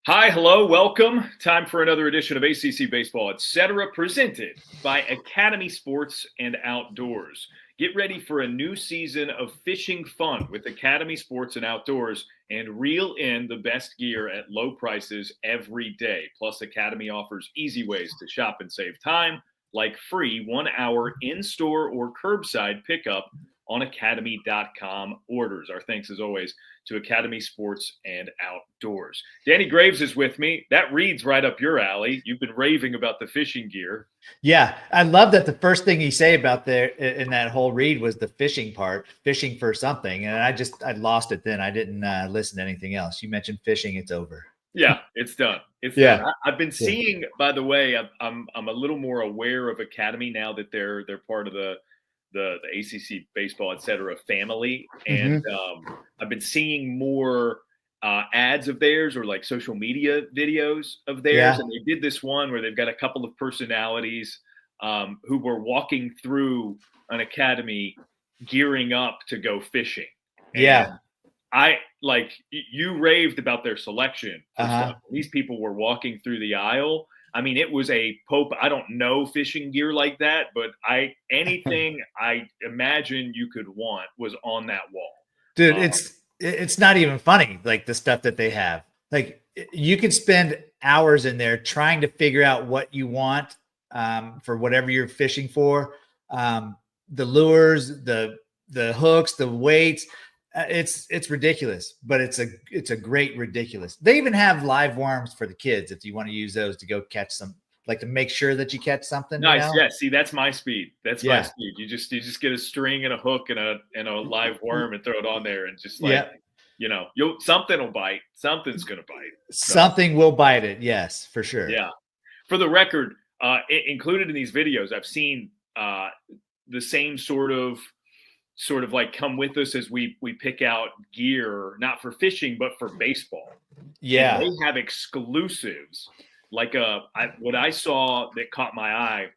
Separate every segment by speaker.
Speaker 1: Hi, hello, welcome. Time for another edition of ACC Baseball Etc. presented by Academy Sports and Outdoors. Get ready for a new season of fishing fun with Academy Sports and Outdoors and reel in the best gear at low prices every day. Plus, Academy offers easy ways to shop and save time, like free 1 hour in-store or curbside pickup on academy.com orders. Our thanks, as always, to Academy Sports and Outdoors. Danny Graves is with me. That reads right up your alley. You've been raving about the fishing gear.
Speaker 2: Yeah, I love that the first thing you say about there in that whole read was the fishing part, fishing for something. And I lost it then. I didn't listen to anything else. You mentioned fishing, it's over.
Speaker 1: Yeah, it's done. It's done. I've been seeing, by the way, I'm a little more aware of Academy now that they're part of the ACC Baseball Etc family, and I've been seeing more ads of theirs or like social media videos of theirs, and they did this one where they've got a couple of personalities who were walking through an academy gearing up to go fishing. And you raved about their selection for stuff. These people were walking through the aisle. I mean, it was a Pope. I don't know fishing gear like that, but anything I imagine you could want was on that wall.
Speaker 2: Dude, it's not even funny, like the stuff that they have. Like, you could spend hours in there trying to figure out what you want for whatever you're fishing for. The lures, the hooks, the weights. It's ridiculous, but it's a great ridiculous. They even have live worms for the kids if you want to use those to go catch some, like to make sure that you catch something.
Speaker 1: Nice. You know? Yeah. See, that's my speed. That's my speed. You just get a string and a hook and a live worm and throw it on there and just something will bite. Something's gonna bite.
Speaker 2: Something will bite it. Yes, for sure.
Speaker 1: Yeah. For the record, included in these videos, I've seen the same sort of like come with us as we pick out gear, not for fishing, but for baseball. Yeah. And they have exclusives. Like what I saw that caught my eye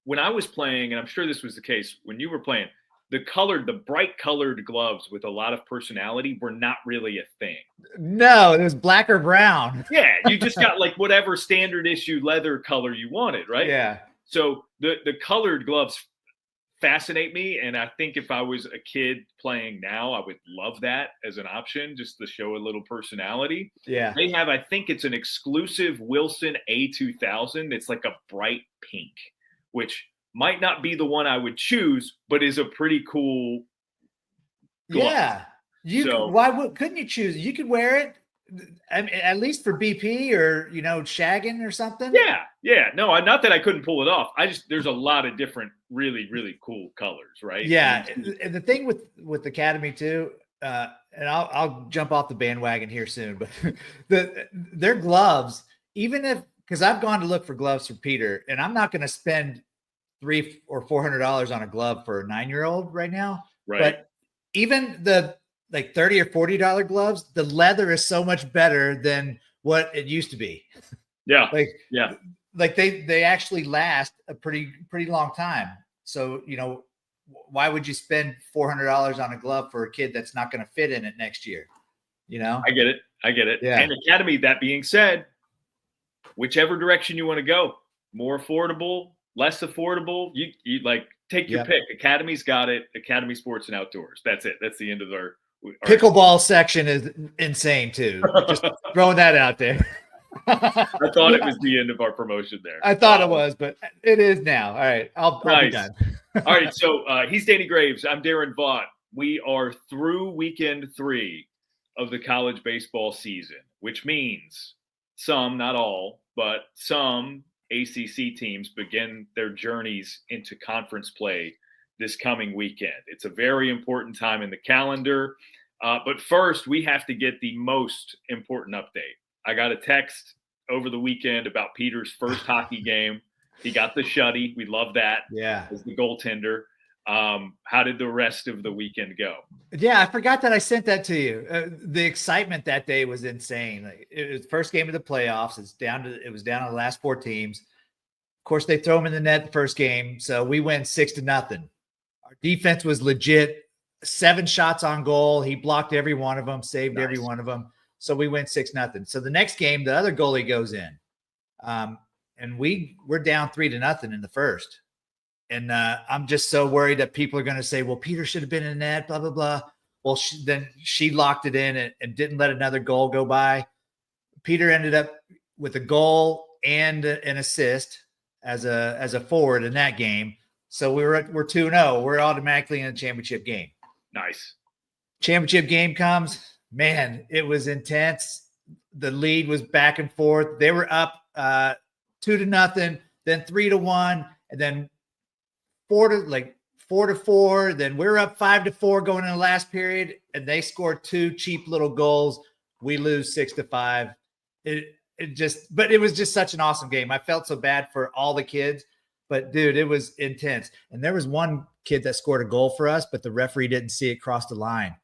Speaker 1: when I was playing, and I'm sure this was the case when you were playing, the bright colored gloves with a lot of personality were not really a thing.
Speaker 2: No, it was black or brown.
Speaker 1: Yeah. You just got like whatever standard issue leather color you wanted, right?
Speaker 2: Yeah.
Speaker 1: So the colored gloves fascinate me, and I think if I was a kid playing now, I would love that as an option, just to show a little personality.
Speaker 2: Yeah,
Speaker 1: they have, I think it's an exclusive Wilson A2000. It's like a bright pink, which might not be the one I would choose, but is a pretty cool glove.
Speaker 2: Yeah, couldn't you choose? You could wear it. I mean, at least for BP or shagging or something.
Speaker 1: Yeah. No, not that I couldn't pull it off. There's a lot of different really, really cool colors, right?
Speaker 2: Yeah. And the thing with Academy too, and I'll jump off the bandwagon here soon, but their gloves, because I've gone to look for gloves for Peter, and I'm not going to spend $300 or $400 on a glove for a 9-year-old right now.
Speaker 1: Right.
Speaker 2: But even the like $30 or $40 gloves, the leather is so much better than what it used to be.
Speaker 1: Yeah.
Speaker 2: Like they actually last a pretty long time. So, why would you spend $400 on a glove for a kid that's not going to fit in it next year?
Speaker 1: I get it.
Speaker 2: Yeah.
Speaker 1: And Academy, that being said, whichever direction you want to go, more affordable, less affordable, you like take your pick. Academy's got it. Academy Sports and Outdoors. That's it. That's the end of our
Speaker 2: pickleball section is insane too. Just throwing that out there.
Speaker 1: I thought it was the end of our promotion there.
Speaker 2: I thought it was, but it is now. All right. I'll be done.
Speaker 1: All right. So he's Danny Graves. I'm Daron Vaught. We are through weekend 3 of the college baseball season, which means some, not all, but some ACC teams begin their journeys into conference play this coming weekend. It's a very important time in the calendar. But first, we have to get the most important update. I got a text over the weekend about Peter's first hockey game. He got the shutty. We love that.
Speaker 2: Yeah.
Speaker 1: As the goaltender. How did the rest of the weekend go?
Speaker 2: Yeah, I forgot that I sent that to you. The excitement that day was insane. It was the first game of the playoffs. It was down to the last 4 teams. Of course, they throw him in the net the first game, so we win 6-0. Our defense was legit. 7 shots on goal. He blocked every one of them, saved every one of them. So we win 6-0. So the next game, the other goalie goes in. And we're down 3-0 in the first. And I'm just so worried that people are going to say, well, Peter should have been in net, blah, blah, blah. Well, then she locked it in and didn't let another goal go by. Peter ended up with a goal and an assist as a forward in that game. So we're 2-0. We're automatically in a championship game.
Speaker 1: Nice.
Speaker 2: Championship game comes. Man, it was intense. The lead was back and forth. They were up 2-0, then 3-1, and then 4-4. Then we're up 5-4 going in the last period, and they scored 2 cheap little goals. We lose 6-5. But it was just such an awesome game. I felt so bad for all the kids, but dude, it was intense. And there was one kid that scored a goal for us, but the referee didn't see it cross the line,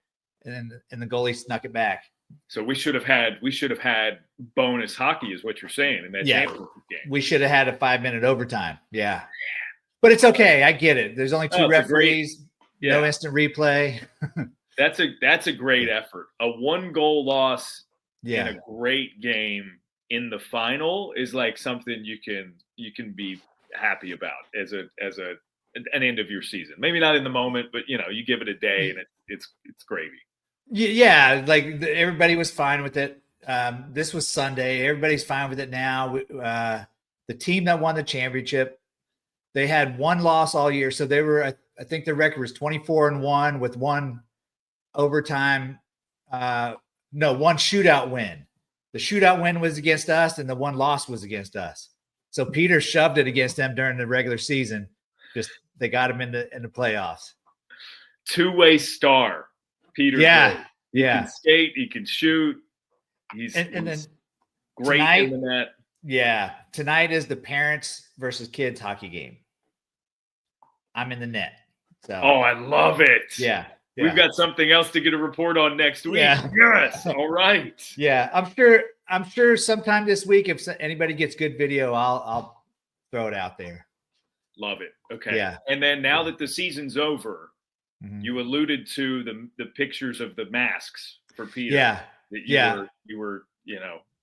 Speaker 2: and the goalie snuck it back.
Speaker 1: So we should have had bonus hockey, is what you're saying, in that championship game.
Speaker 2: We should have had a 5-minute overtime. Yeah. But it's okay. I get it. There's only 2 referees, no instant replay.
Speaker 1: That's a great effort. A 1-goal loss in a great game in the final is like something you can be happy about as an end of your season. Maybe not in the moment, but you give it a day and it's gravy.
Speaker 2: Yeah, like everybody was fine with it. This was Sunday. Everybody's fine with it now. The team that won the championship, they had 1 loss all year. So they were, I think their record was 24-1 with 1 overtime. 1 shootout win. The shootout win was against us, and the 1 loss was against us. So Peter shoved it against them during the regular season. Just they got him in the playoffs.
Speaker 1: 2-way star, Peter.
Speaker 2: Yeah,
Speaker 1: he can skate, he can shoot. He's then great tonight, in the net.
Speaker 2: Yeah, tonight is the parents versus kids hockey game. I'm in the net. So
Speaker 1: I love it.
Speaker 2: Yeah.
Speaker 1: We've got something else to get a report on next week.
Speaker 2: Yeah.
Speaker 1: Yes. All right.
Speaker 2: Yeah. I'm sure sometime this week, if anybody gets good video, I'll throw it out there.
Speaker 1: Love it. Okay.
Speaker 2: Yeah.
Speaker 1: And then now that the season's over, you alluded to the pictures of the masks for Peter.
Speaker 2: Yeah.
Speaker 1: That you were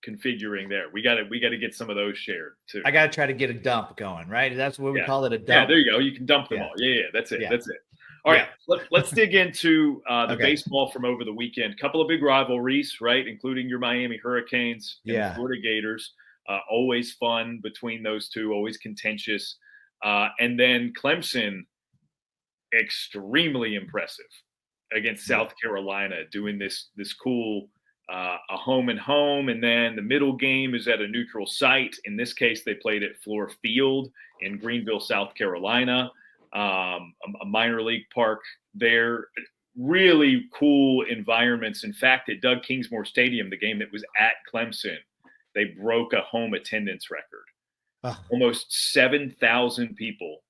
Speaker 1: configuring there. We got to get some of those shared too.
Speaker 2: I got to try to get a dump going, right? That's what we call it, a dump.
Speaker 1: Yeah, there you go. You can dump them all. Yeah, that's it.
Speaker 2: Yeah.
Speaker 1: That's it. All right, let's dig into the baseball from over the weekend. Couple of big rivalries, right, including your Miami Hurricanes and the Florida Gators. Always fun between those two, always contentious. And then Clemson, extremely impressive against South Carolina, doing this cool a home and home, and then the middle game is at a neutral site. In this case, they played at Fluor Field in Greenville, South Carolina. A minor league park there. Really cool environments. In fact, at Doug Kingsmore Stadium, the game that was at Clemson, they broke a home attendance record. Almost 7,000 people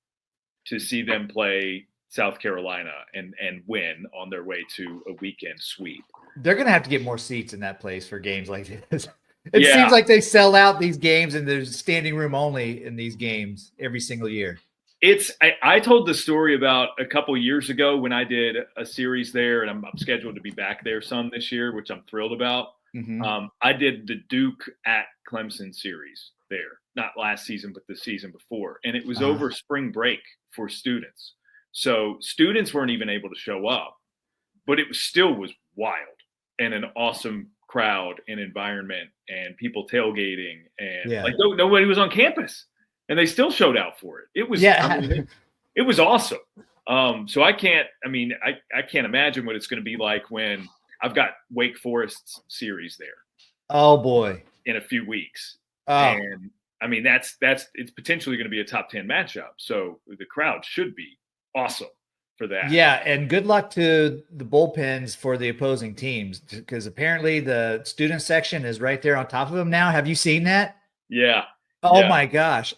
Speaker 1: to see them play South Carolina and win on their way to a weekend sweep.
Speaker 2: They're going to have to get more seats in that place for games like this. It seems like they sell out these games and there's standing room only in these games every single year.
Speaker 1: I told the story about a couple years ago when I did a series there, and I'm scheduled to be back there some this year, which I'm thrilled about. I did the Duke at Clemson series there, not last season, but the season before. And it was over spring break for students. So students weren't even able to show up, but it still was wild and an awesome crowd and environment and people tailgating. And like nobody was on campus. And they still showed out for it. It was, it was awesome. So I can't imagine what it's going to be like when I've got Wake Forest's series there.
Speaker 2: Oh boy.
Speaker 1: In a few weeks. And I mean, it's potentially going to be a top 10 matchup. So the crowd should be awesome for that.
Speaker 2: Yeah. And good luck to the bullpens for the opposing teams, because apparently the student section is right there on top of them now. Have you seen that?
Speaker 1: Yeah.
Speaker 2: Oh my gosh.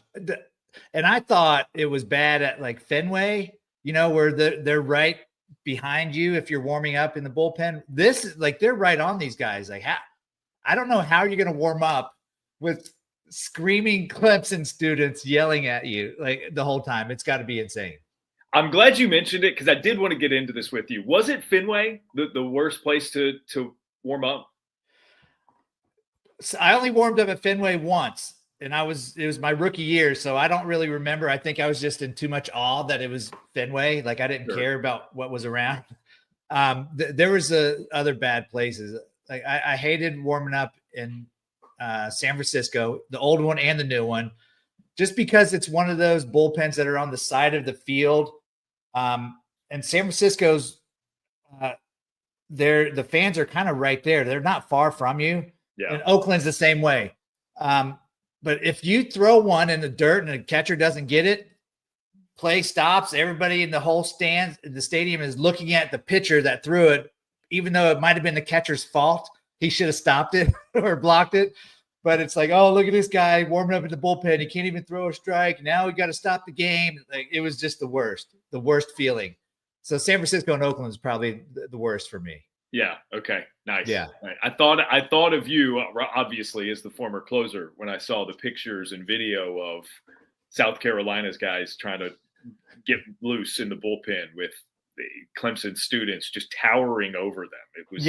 Speaker 2: And I thought it was bad at like Fenway, where they're right behind you if you're warming up in the bullpen. This is like, they're right on these guys. Like, I don't know how you're going to warm up with screaming Clemson students yelling at you like the whole time. It's got to be insane.
Speaker 1: I'm glad you mentioned it because I did want to get into this with you. Was it Fenway the worst place to warm up?
Speaker 2: So I only warmed up at Fenway once, and it was my rookie year, so I don't really remember. I think I was just in too much awe that it was Fenway. Like I didn't care about what was around. There was other bad places. Like I hated warming up in San Francisco, the old one and the new one, just because it's one of those bullpens that are on the side of the field. And San Francisco's, the fans are kind of right there. They're not far from you.
Speaker 1: Yeah.
Speaker 2: And Oakland's the same way. But if you throw one in the dirt and the catcher doesn't get it, play stops. Everybody in the whole stands, the stadium is looking at the pitcher that threw it, even though it might have been the catcher's fault. He should have stopped it or blocked it. But it's like, oh, look at this guy warming up in the bullpen. He can't even throw a strike. Now we got to stop the game. Like, it was just the worst feeling. So San Francisco and Oakland is probably the worst for me.
Speaker 1: Yeah. Okay. Nice.
Speaker 2: Yeah.
Speaker 1: Right. I thought of you obviously as the former closer when I saw the pictures and video of South Carolina's guys trying to get loose in the bullpen with the Clemson students just towering over them. It was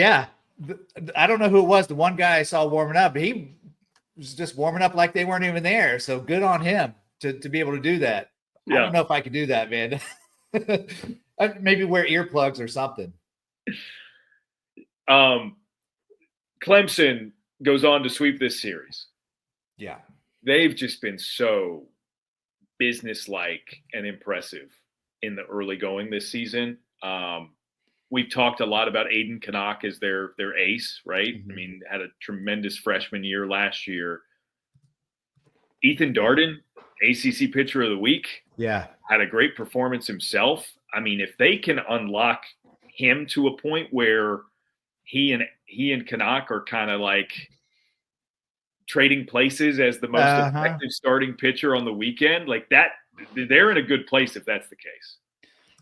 Speaker 2: I don't know who it was. The one guy I saw warming up, he was just warming up like they weren't even there. So good on him to be able to do that. Yeah. I don't know if I could do that, man. I'd maybe wear earplugs or something.
Speaker 1: Clemson goes on to sweep this series.
Speaker 2: Yeah.
Speaker 1: They've just been so businesslike and impressive in the early going this season. We've talked a lot about Aiden Canuck as their ace, right? Mm-hmm. I mean, had a tremendous freshman year last year. Ethan Darden, ACC Pitcher of the Week.
Speaker 2: Yeah.
Speaker 1: Had a great performance himself. I mean, if they can unlock him to a point where he and Canuck are kind of like trading places as the most effective starting pitcher on the weekend, like that, they're in a good place if that's the case.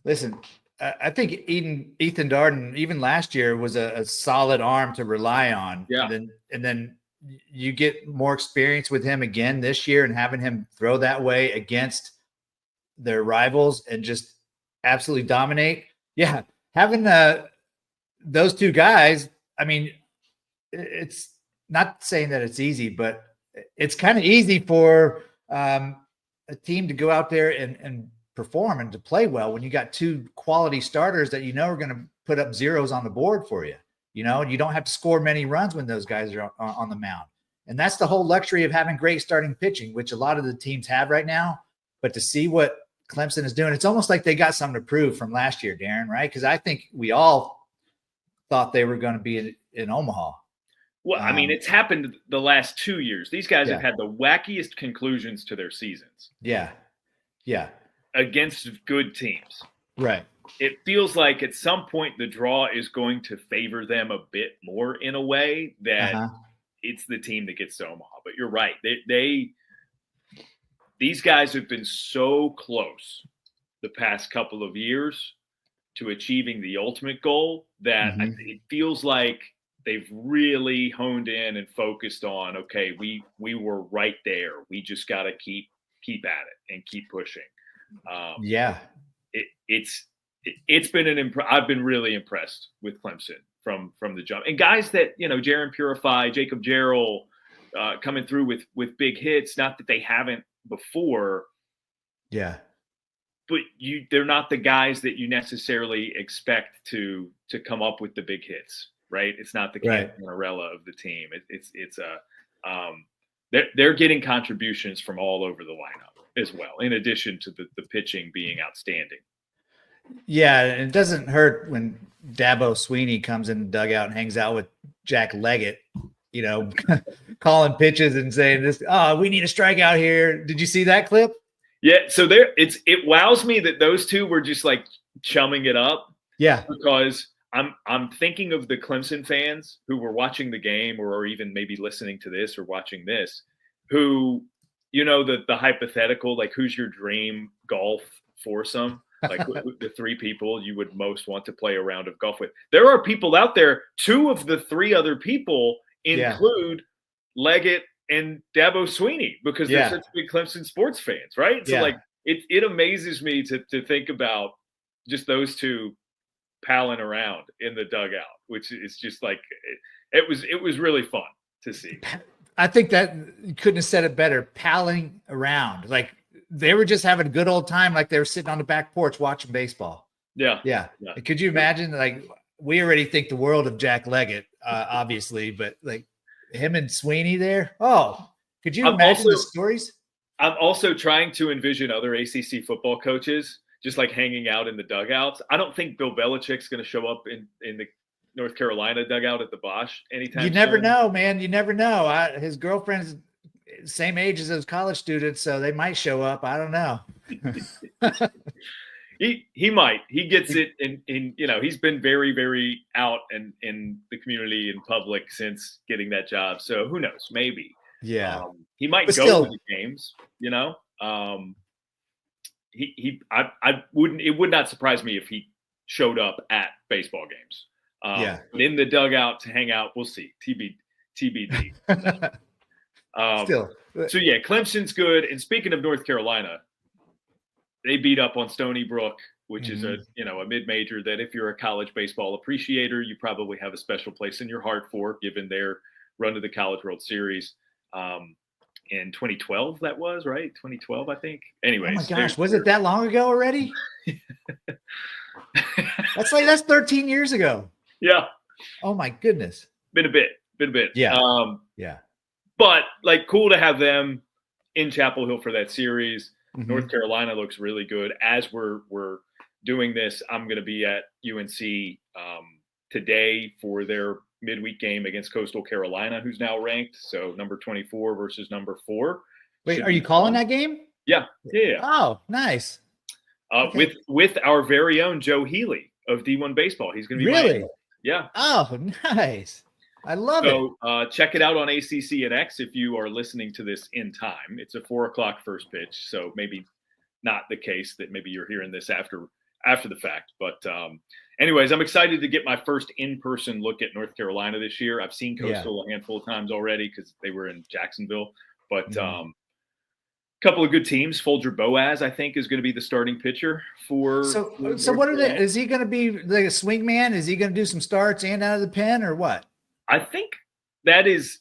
Speaker 2: Listen, I think Ethan Darden, even last year, was a solid arm to rely on.
Speaker 1: Yeah.
Speaker 2: And then you get more experience with him again this year and having him throw that way against their rivals and just absolutely dominate. Yeah. Having those two guys, I mean, it's not saying that it's easy, but it's kind of easy for a team to go out there and perform and to play well when you got two quality starters that you know are going to put up zeros on the board for you. You know, and you don't have to score many runs when those guys are on the mound. And that's the whole luxury of having great starting pitching, which a lot of the teams have right now. But to see what Clemson is doing, it's almost like they got something to prove from last year, Darren, right? Because I think we all thought they were going to be in Omaha.
Speaker 1: Well, I mean, it's happened the last 2 years. These guys have had the wackiest conclusions to their seasons.
Speaker 2: Yeah. Yeah.
Speaker 1: Against good teams.
Speaker 2: Right.
Speaker 1: It feels like at some point the draw is going to favor them a bit more in a way that it's the team that gets to Omaha. But you're right. These guys have been so close the past couple of years to achieving the ultimate goal that it feels like they've really honed in and focused on, okay, we were right there. We just got to keep at it and keep pushing. It's been I've been really impressed with Clemson from the jump, and guys that, you know, Jaron Purify, Jacob Jarrell, coming through with big hits. Not that they haven't before. Yeah. But they're not the guys that you necessarily expect to come up with the big hits, right? It's not the Cantarella of the team. They're getting contributions from all over the lineup as well, in addition to the pitching being outstanding.
Speaker 2: Yeah, and it doesn't hurt when Dabo Sweeney comes in the dugout and hangs out with Jack Leggett, you know, calling pitches and saying this, we need a strikeout here. Did you see that clip?
Speaker 1: Yeah, so it wows me that those two were just like chumming it up.
Speaker 2: Yeah.
Speaker 1: Because I'm thinking of the Clemson fans who were watching the game or even maybe listening to this or watching this, who, you know, the hypothetical, like, who's your dream golf foursome? Like the three people you would most want to play a round of golf with. There are people out there. Two of the three other people include Leggett and Dabo Sweeney because they're such big Clemson sports fans, right? So like it amazes me to think about just those two palling around in the dugout, which is just like it was really fun to see.
Speaker 2: I think that you couldn't have said it better. Palling around, like they were just having a good old time, like they were sitting on the back porch watching baseball.
Speaker 1: Yeah.
Speaker 2: Could you imagine? Like we already think the world of Jack Leggett, obviously, but like him and Sweeney there. Oh, could you imagine the stories?
Speaker 1: I'm also trying to envision other ACC football coaches just like hanging out in the dugouts. I don't think Bill Belichick's going to show up in the North Carolina dugout at the Bosch anytime soon.
Speaker 2: You never know, man. You never know. His girlfriend's same age as those college students, so they might show up. I don't know.
Speaker 1: He might. He gets it in he's been very, very out in the community in public since getting that job. So who knows? Maybe.
Speaker 2: Yeah.
Speaker 1: He might go to the games, it would not surprise me if he showed up at baseball games. But in the dugout to hang out, we'll see. TBD.
Speaker 2: Still.
Speaker 1: So yeah, Clemson's good. And speaking of North Carolina, they beat up on Stony Brook, which is a mid-major that if you're a college baseball appreciator, you probably have a special place in your heart for, given their run to the College World Series. In 2012, that was right. 2012, I think. Anyways,
Speaker 2: oh my gosh, was it that long ago already? That's 13 years ago.
Speaker 1: Yeah.
Speaker 2: Oh my goodness.
Speaker 1: Been a bit.
Speaker 2: Yeah. Yeah.
Speaker 1: But like, cool to have them in Chapel Hill for that series. Mm-hmm. North Carolina looks really good. As we're doing this, I'm going to be at UNC today for their midweek game against Coastal Carolina, who's now ranked. So number 24 versus number 4.
Speaker 2: Wait, are you calling that game?
Speaker 1: Yeah.
Speaker 2: Oh, nice.
Speaker 1: Okay. With our very own Joe Healy of D1 Baseball. He's going to be
Speaker 2: really?
Speaker 1: Yeah.
Speaker 2: Oh, nice. I love it.
Speaker 1: So check it out on ACC and X if you are listening to this in time. It's a 4:00 first pitch, so maybe not the case that maybe you're hearing this after the fact. But anyways, I'm excited to get my first in-person look at North Carolina this year. I've seen Coastal a handful of times already because they were in Jacksonville. But couple of good teams. Folger Boaz, I think, is going to be the starting pitcher for. So
Speaker 2: what are they? Is he going to be like a swing man? Is he going to do some starts and out of the pen or what?
Speaker 1: I think that is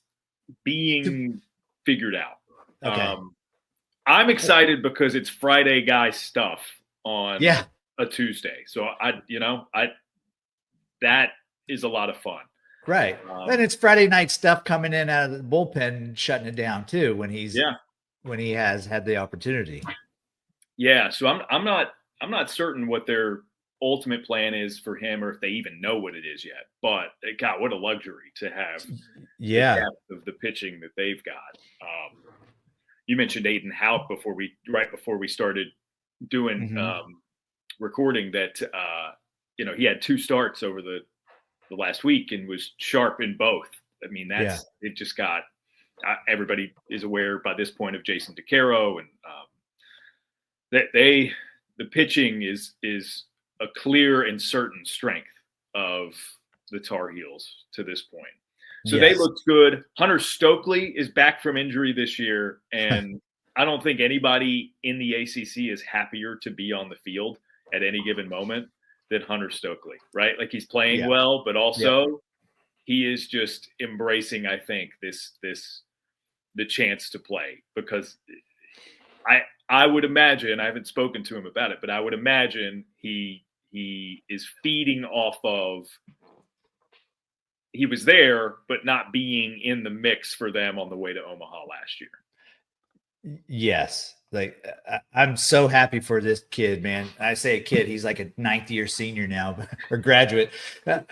Speaker 1: being figured out.
Speaker 2: Okay.
Speaker 1: I'm excited because it's Friday guy stuff on a Tuesday. So that is a lot of fun.
Speaker 2: Right. And it's Friday night stuff coming in out of the bullpen and shutting it down too when he has had the opportunity. Yeah. So
Speaker 1: I'm not certain what their ultimate plan is for him or if they even know what it is yet. But God, what a luxury to have the depth of the pitching that they've got. You mentioned Aiden Houck right before we started doing recording that he had 2 starts over the last week and was sharp in both. I mean, it just got everybody is aware by this point of Jason DeCaro and the pitching is a clear and certain strength of the Tar Heels to this point. So they looked good. Hunter Stokely is back from injury this year, and I don't think anybody in the ACC is happier to be on the field at any given moment than Hunter Stokely, right? Like he's playing well, but also he is just embracing, I think, the chance to play because I would imagine, I haven't spoken to him about it, but I would imagine he is feeding off of he was there, but not being in the mix for them on the way to Omaha last year.
Speaker 2: Yes. Like I'm so happy for this kid, man. I say a kid, he's like a 9th year senior now or graduate. I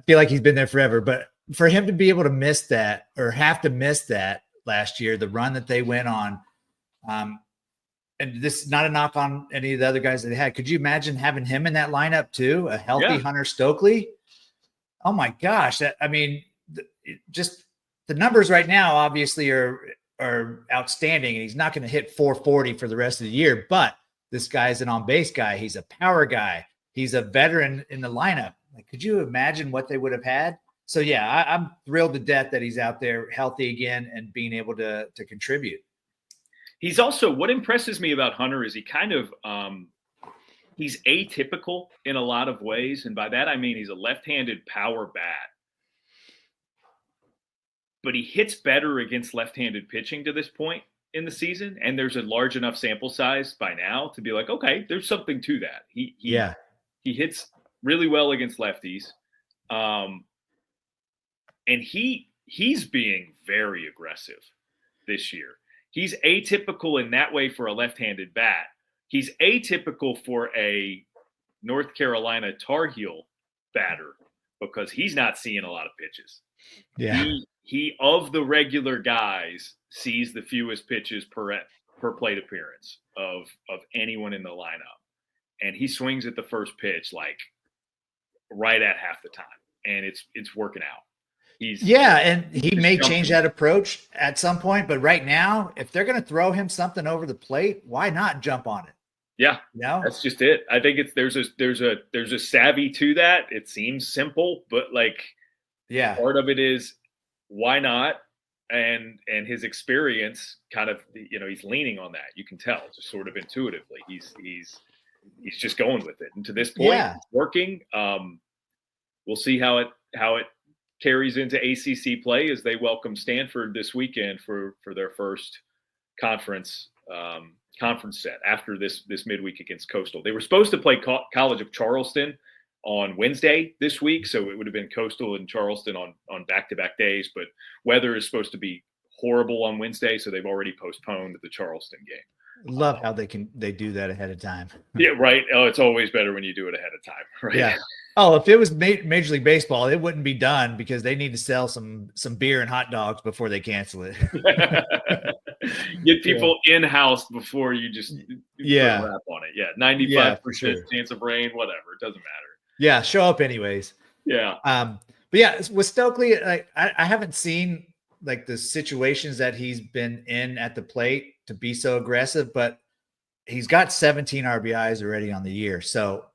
Speaker 2: feel like he's been there forever, but for him to be able to miss that or have to miss that last year, the run that they went on, and this is not a knock on any of the other guys that they had. Could you imagine having him in that lineup too? A healthy Hunter Stokely? Oh my gosh. Just the numbers right now obviously are outstanding, and he's not going to hit 440 for the rest of the year, but this guy's an on-base guy. He's a power guy. He's a veteran in the lineup. Like, could you imagine what they would have had? So I'm thrilled to death that he's out there healthy again and being able to contribute.
Speaker 1: He's also, what impresses me about Hunter is he kind of, he's atypical in a lot of ways. And by that, I mean, he's a left-handed power bat but he hits better against left-handed pitching to this point in the season, and there's a large enough sample size by now to be like, okay, there's something to that. He hits really well against lefties, and he's being very aggressive this year. He's atypical in that way for a left-handed bat. He's atypical for a North Carolina Tar Heel batter because he's not seeing a lot of pitches.
Speaker 2: Yeah.
Speaker 1: He of the regular guys sees the fewest pitches per plate appearance of anyone in the lineup. And he swings at the first pitch like right at half the time. And it's working out.
Speaker 2: And he may change that approach at some point, but right now, if they're going to throw him something over the plate, why not jump on it?
Speaker 1: Yeah,
Speaker 2: that's
Speaker 1: just it. I think there's a savvy to that. It seems simple, but part of it is why not? And his experience kind of, he's leaning on that. You can tell just sort of intuitively. He's just going with it. And to this point, it's working. We'll see how it carries into ACC play as they welcome Stanford this weekend for their first conference set after this midweek against Coastal. They were supposed to play College of Charleston on Wednesday this week, so it would have been Coastal and Charleston on back-to-back days, but weather is supposed to be horrible on Wednesday, so they've already postponed the Charleston game.
Speaker 2: Love how they do that ahead of time.
Speaker 1: Yeah, right. Oh, it's always better when you do it ahead of time, right?
Speaker 2: Yeah. Oh, if it was Major League Baseball, it wouldn't be done because they need to sell some beer and hot dogs before they cancel it.
Speaker 1: Get people in-house before you just put a wrap on it. Yeah, 95% chance of rain, whatever. It doesn't matter.
Speaker 2: Yeah, show up anyways.
Speaker 1: Yeah.
Speaker 2: But yeah, with Stokely, I haven't seen the situations that he's been in at the plate to be so aggressive, but he's got 17 RBIs already on the year. So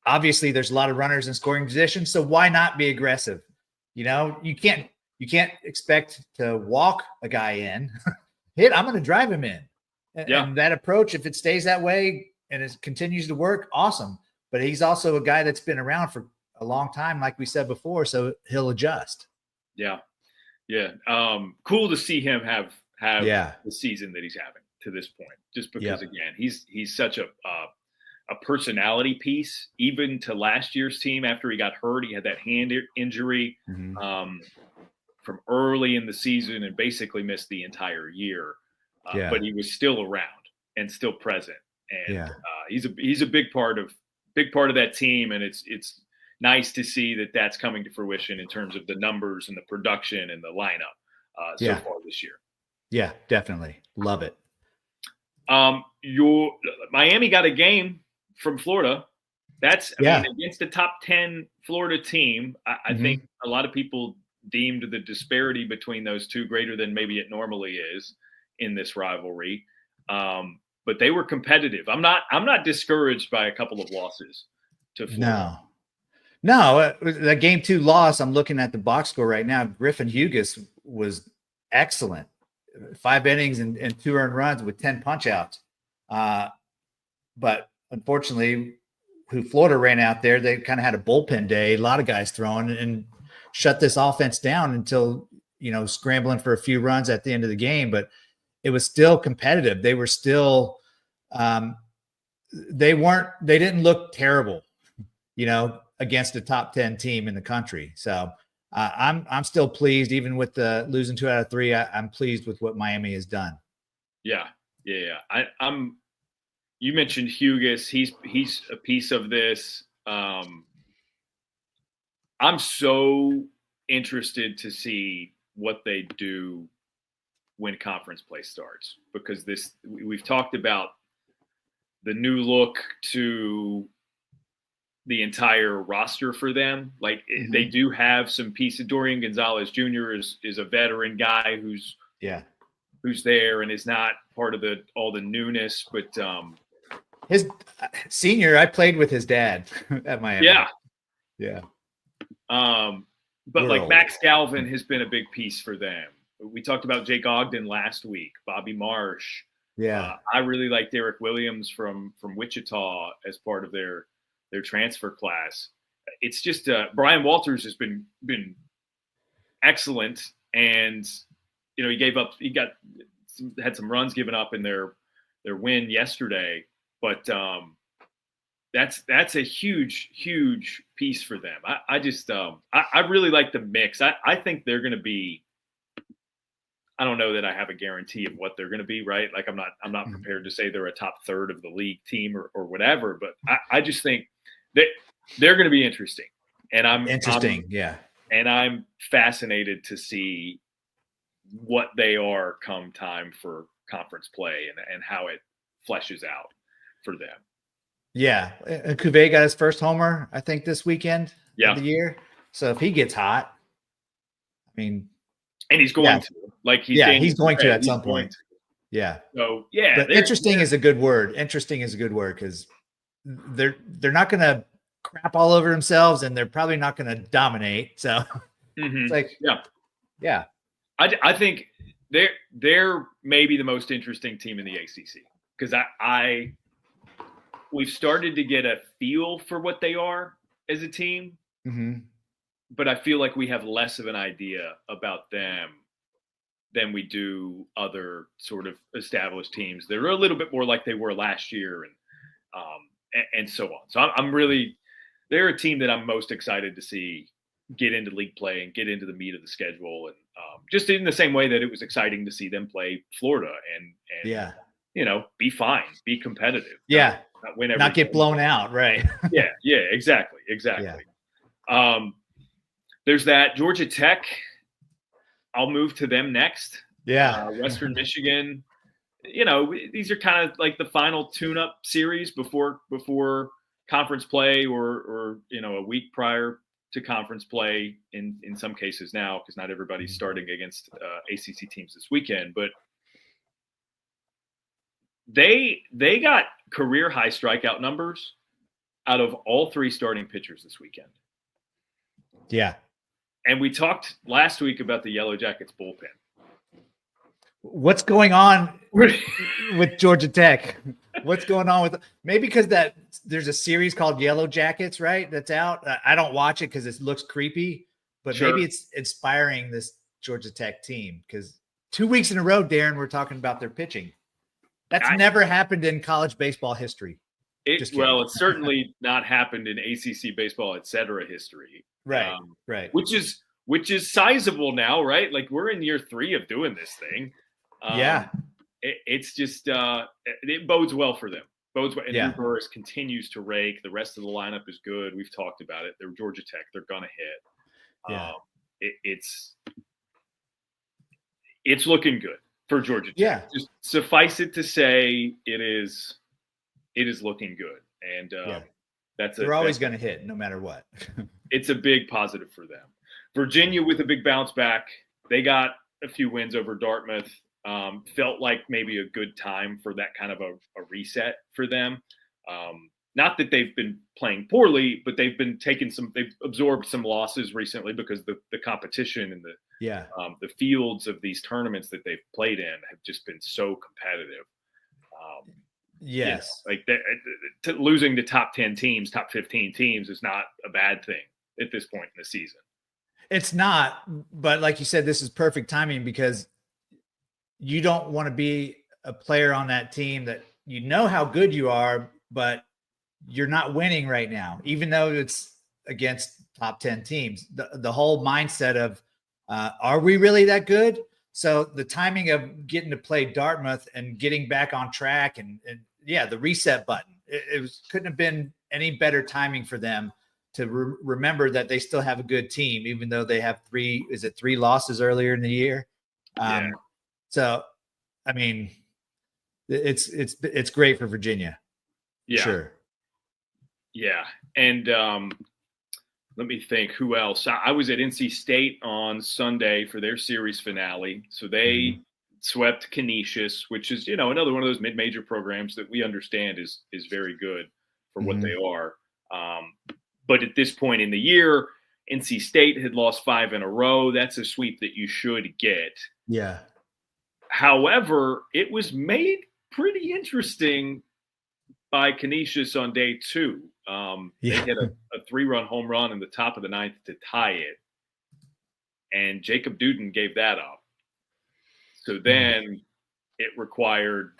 Speaker 2: obviously there's a lot of runners in scoring position. So why not be aggressive? You can't expect to walk a guy in. I'm going to drive him in. And that approach, if it stays that way and it continues to work, awesome. But he's also a guy that's been around for a long time, like we said before, so he'll adjust.
Speaker 1: Yeah. Yeah. Cool to see him have the season that he's having to this point, just because again, he's such a personality piece, even to last year's team. After he got hurt, he had that hand injury from early in the season and basically missed the entire year. But he was still around and still present. And he's a big part of that team. And it's nice to see that that's coming to fruition in terms of the numbers and the production and the lineup so far this year.
Speaker 2: Yeah, definitely. Love it.
Speaker 1: Miami got a game from Florida. That's against the top 10 Florida team. I think a lot of people deemed the disparity between those two greater than maybe it normally is in this rivalry. But they were competitive. I'm not discouraged by a couple of losses to Florida.
Speaker 2: No, that game 2 loss, I'm looking at the box score right now. Griffin Hughes was excellent. 5 innings and 2 earned runs with 10 punch outs. But unfortunately, who Florida ran out there, they kind of had a bullpen day, a lot of guys throwing, and shut this offense down until, scrambling for a few runs at the end of the game. But it was still competitive. They were still, they didn't look terrible, against a top 10 team in the country. So I'm still pleased, even with the losing 2 out of 3. I'm pleased with what Miami has done.
Speaker 1: Yeah. You mentioned Hughes. He's a piece of this. I'm so interested to see what they do when conference play starts, because we've talked about the new look to the entire roster for them. They do have some pieces. Dorian Gonzalez Jr. is a veteran guy who's there and is not part of all the newness, but
Speaker 2: his senior, I played with his dad at Miami.
Speaker 1: Yeah. But Max Galvin has been a big piece for them. We talked about Jake Ogden last week, Bobby Marsh.
Speaker 2: Yeah.
Speaker 1: I really like Derek Williams from Wichita as part of their transfer class. It's just Brian Walters has been excellent and he had some runs given up in their win yesterday, but that's a huge piece for them. I just I really like the mix. I think they're going to be. I don't know that I have a guarantee of what they're going to be, right? Like I'm not prepared to say they're a top third of the league team or whatever, but I just think that they're going to be interesting, and I'm fascinated to see what they are come time for conference play and how it fleshes out for them.
Speaker 2: Yeah. Cuvée got his first homer, I think, this weekend of the year. So if he gets hot, I mean,
Speaker 1: and he's going to, like,
Speaker 2: he's going to at some point. Yeah.
Speaker 1: So
Speaker 2: but interesting is a good word. Interesting is a good word because they're not going to crap all over themselves, and they're probably not going to dominate. So it's like, yeah.
Speaker 1: I think they're maybe the most interesting team in the ACC because we've started to get a feel for what they are as a team, but I feel like we have less of an idea about them than we do other sort of established teams. They're a little bit more like they were last year, and so on. So they're a team that I'm most excited to see get into league play and get into the meat of the schedule, and just in the same way that it was exciting to see them play Florida and be fine, be competitive, not win every
Speaker 2: not get blown out, right?
Speaker 1: exactly. There's that Georgia Tech. I'll move to them next. Western Michigan. These are kind of like the final tune-up series before conference play, or a week prior to conference play in some cases now, because not everybody's starting against ACC teams this weekend. But they got career high strikeout numbers out of all three starting pitchers this weekend.
Speaker 2: Yeah.
Speaker 1: And we talked last week about the Yellow Jackets bullpen.
Speaker 2: What's going on with Georgia Tech? What's going on with maybe because there's a series called Yellow Jackets, right? That's out. I don't watch it because it looks creepy, but maybe it's inspiring this Georgia Tech team because 2 weeks in a row, Darren, we're talking about their pitching. That's never happened in college baseball history.
Speaker 1: It's certainly not happened in ACC Baseball Etc history.
Speaker 2: Right. Right.
Speaker 1: Which is sizable now, right? Like we're in year 3 of doing this thing. It's just it bodes well for them. And Drew Burris continues to rake. The rest of the lineup is good. We've talked about it. They're Georgia Tech. They're gonna hit. It's looking good for Georgia Tech.
Speaker 2: Yeah.
Speaker 1: Just suffice it to say, it is looking good, and
Speaker 2: they're always going to hit no matter what.
Speaker 1: It's a big positive for them. Virginia with a big bounce back. They got a few wins over Dartmouth. Felt like maybe a good time for that kind of a reset for them. Not that they've been playing poorly, but they've absorbed some losses recently because the competition and the fields of these tournaments that they've played in have just been so competitive.
Speaker 2: Yes.
Speaker 1: Losing to top 10 teams, top 15 teams is not a bad thing at this point in the season.
Speaker 2: It's not, but like you said, this is perfect timing because you don't want to be a player on that team that you know how good you are, but you're not winning right now, even though it's against top 10 teams. The whole mindset of, are we really that good? So the timing of getting to play Dartmouth and getting back on track and the reset button, it couldn't have been any better timing for them to remember that they still have a good team, even though they have 3 losses earlier in the year. So, I mean, it's great for Virginia.
Speaker 1: Yeah.
Speaker 2: Sure.
Speaker 1: Yeah. And let me think who else. I was at NC State on Sunday for their series finale. So they swept Canisius, which is, another one of those mid-major programs that we understand is very good for what they are. But at this point in the year, NC State had lost 5 in a row. That's a sweep that you should get.
Speaker 2: Yeah.
Speaker 1: However, it was made pretty interesting by Canisius on day 2. They hit a 3-run home run in the top of the 9th to tie it. and Jacob Duden gave that up. So then it required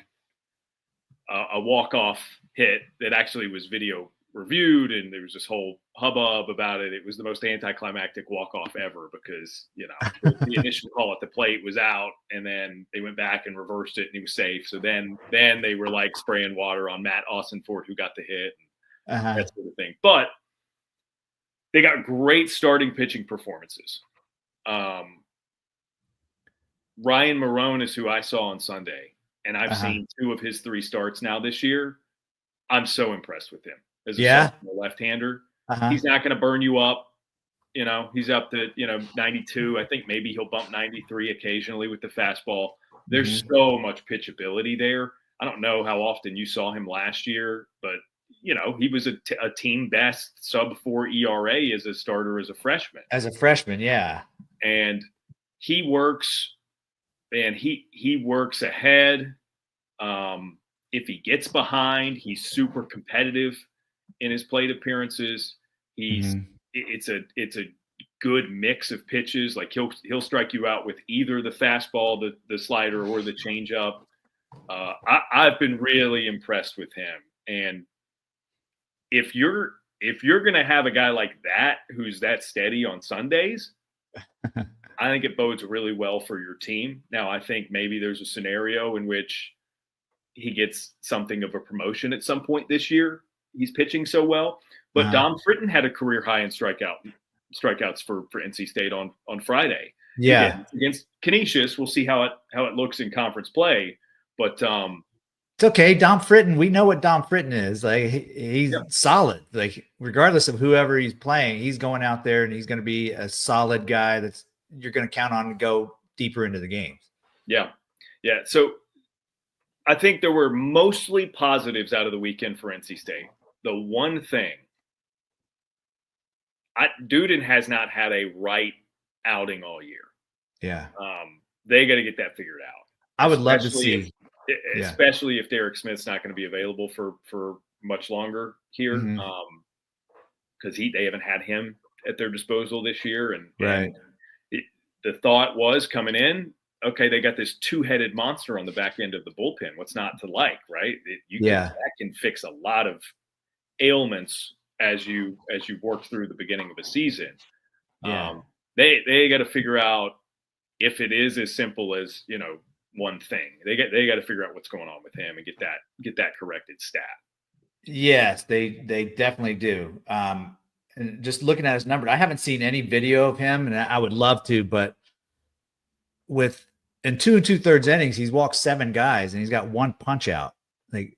Speaker 1: a walk-off hit that actually was video reviewed, and there was this whole hubbub about it. It was the most anticlimactic walk-off ever because, the initial call at the plate was out, and then they went back and reversed it, and he was safe. So then they were like spraying water on Matt Austin-Ford, who got the hit, and that sort of thing. But they got great starting pitching performances. Ryan Marone is who I saw on Sunday, and I've seen 2 of his 3 starts now this year. I'm so impressed with him as a left-hander. He's not going to burn you up. He's up to 92. I think maybe he'll bump 93 occasionally with the fastball. There's so much pitchability there. I don't know how often you saw him last year, but he was a team best sub-4 ERA as a starter as a freshman.
Speaker 2: Yeah.
Speaker 1: And he works. And he works ahead. If he gets behind, he's super competitive in his plate appearances. It's a good mix of pitches. Like he'll strike you out with either the fastball, the slider, or the changeup. I've been really impressed with him. And if you're going to have a guy like that who's that steady on Sundays, I think it bodes really well for your team. Now, I think maybe there's a scenario in which he gets something of a promotion at some point this year. He's pitching so well. But Dom Fritton had a career high in strikeouts for NC State on Friday.
Speaker 2: Yeah.
Speaker 1: Again, against Canisius, we'll see how it looks in conference play. But
Speaker 2: it's okay. Dom Fritton, we know what Dom Fritton is. Like he's solid. Like regardless of whoever he's playing, he's going out there and he's going to be a solid guy that's you're going to count on to go deeper into the games. Yeah.
Speaker 1: Yeah. So I think there were mostly positives out of the weekend for NC State. The one thing, Duden has not had a right outing all year.
Speaker 2: Yeah.
Speaker 1: They got to get that figured out.
Speaker 2: I would love to see.
Speaker 1: Especially if Derek Smith's not going to be available for much longer here. Because they haven't had him at their disposal this year. And the thought was coming in, okay, they got this 2-headed monster on the back end of the bullpen. What's not to like, right? That can fix a lot of ailments as you work through the beginning of a season. They got to figure out if it is as simple as one thing. They got to figure out what's going on with him and get that corrected stat.
Speaker 2: Yes, they definitely do. And just looking at his number, I haven't seen any video of him, and I would love to, but in 2 2/3 innings, he's walked 7 guys and he's got 1 punch out. Like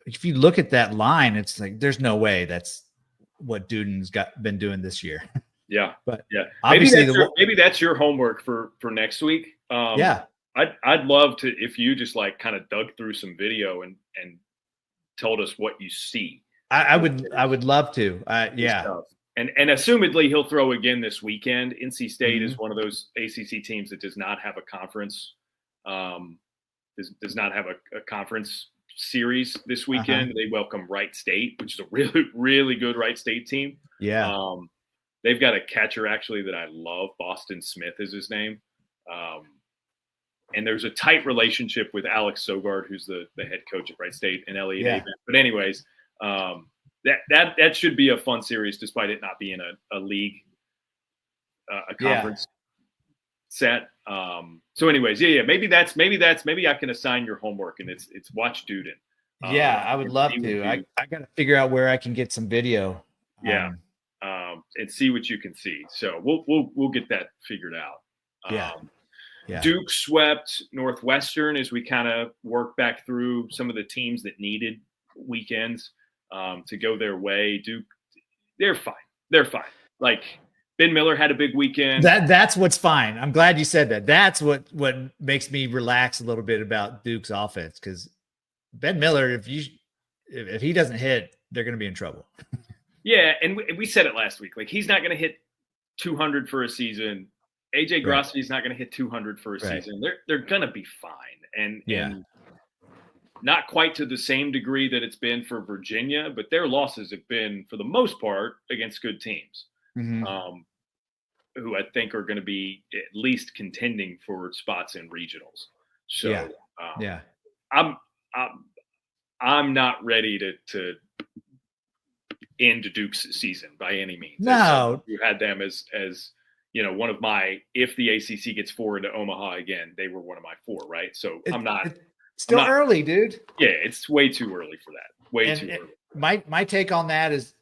Speaker 2: if you look at that line, it's like there's no way that's what Duden's been doing this year.
Speaker 1: Yeah,
Speaker 2: but
Speaker 1: maybe that's your homework for next week. I'd love to if you just like kind of dug through some video and told us what you see.
Speaker 2: I would love to.
Speaker 1: And assumedly he'll throw again this weekend. NC State is one of those ACC teams that does not have a conference, does not have a conference series this weekend. They welcome Wright State, which is a really, really good Wright State team.
Speaker 2: Yeah.
Speaker 1: They've got a catcher actually that I love. Boston Smith is his name. And there's a tight relationship with Alex Sogard, who's the head coach at Wright State, and Elliot Avent. But anyways, that should be a fun series, despite it not being a league, a conference set. So anyways, maybe I can assign your homework, and it's watch Duden.
Speaker 2: I would love to. I got to figure out where I can get some video.
Speaker 1: And see what you can see. So we'll get that figured out. Duke swept Northwestern as we kind of work back through some of the teams that needed weekends to go their way. Duke, they're fine. Like Ben Miller had a big weekend.
Speaker 2: That's what's fine. I'm glad you said that. That's what makes me relax a little bit about Duke's offense, because Ben Miller, if he doesn't hit, they're going to be in trouble.
Speaker 1: Yeah, and we said it last week. Like he's not going to hit 200 for a season. AJ Grossi is not going to hit 200 for a season. They're going to be fine, and not quite to the same degree that it's been for Virginia, but their losses have been for the most part against good teams. who I think are going to be at least contending for spots in regionals. So I'm not ready to end Duke's season by any means.
Speaker 2: No,
Speaker 1: you had them as one of my, if the ACC gets 4 into Omaha again, they were one of my 4, right? So it's
Speaker 2: still early, dude.
Speaker 1: Yeah, it's way too early for that. Way too early.
Speaker 2: My take on that is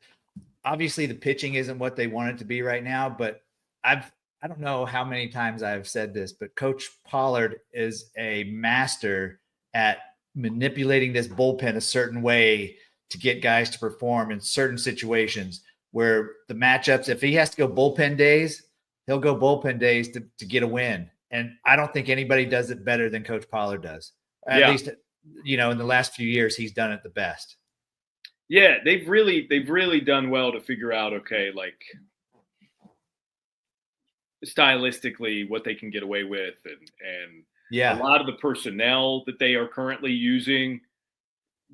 Speaker 2: obviously the pitching isn't what they want it to be right now, but I don't know how many times I've said this, but Coach Pollard is a master at manipulating this bullpen a certain way to get guys to perform in certain situations where the matchups, if he has to go bullpen days, he'll go bullpen days to get a win. And I don't think anybody does it better than Coach Pollard does. At least, in the last few years, he's done it the best.
Speaker 1: Yeah, they've really done well to figure out, okay, like stylistically what they can get away with, and a lot of the personnel that they are currently using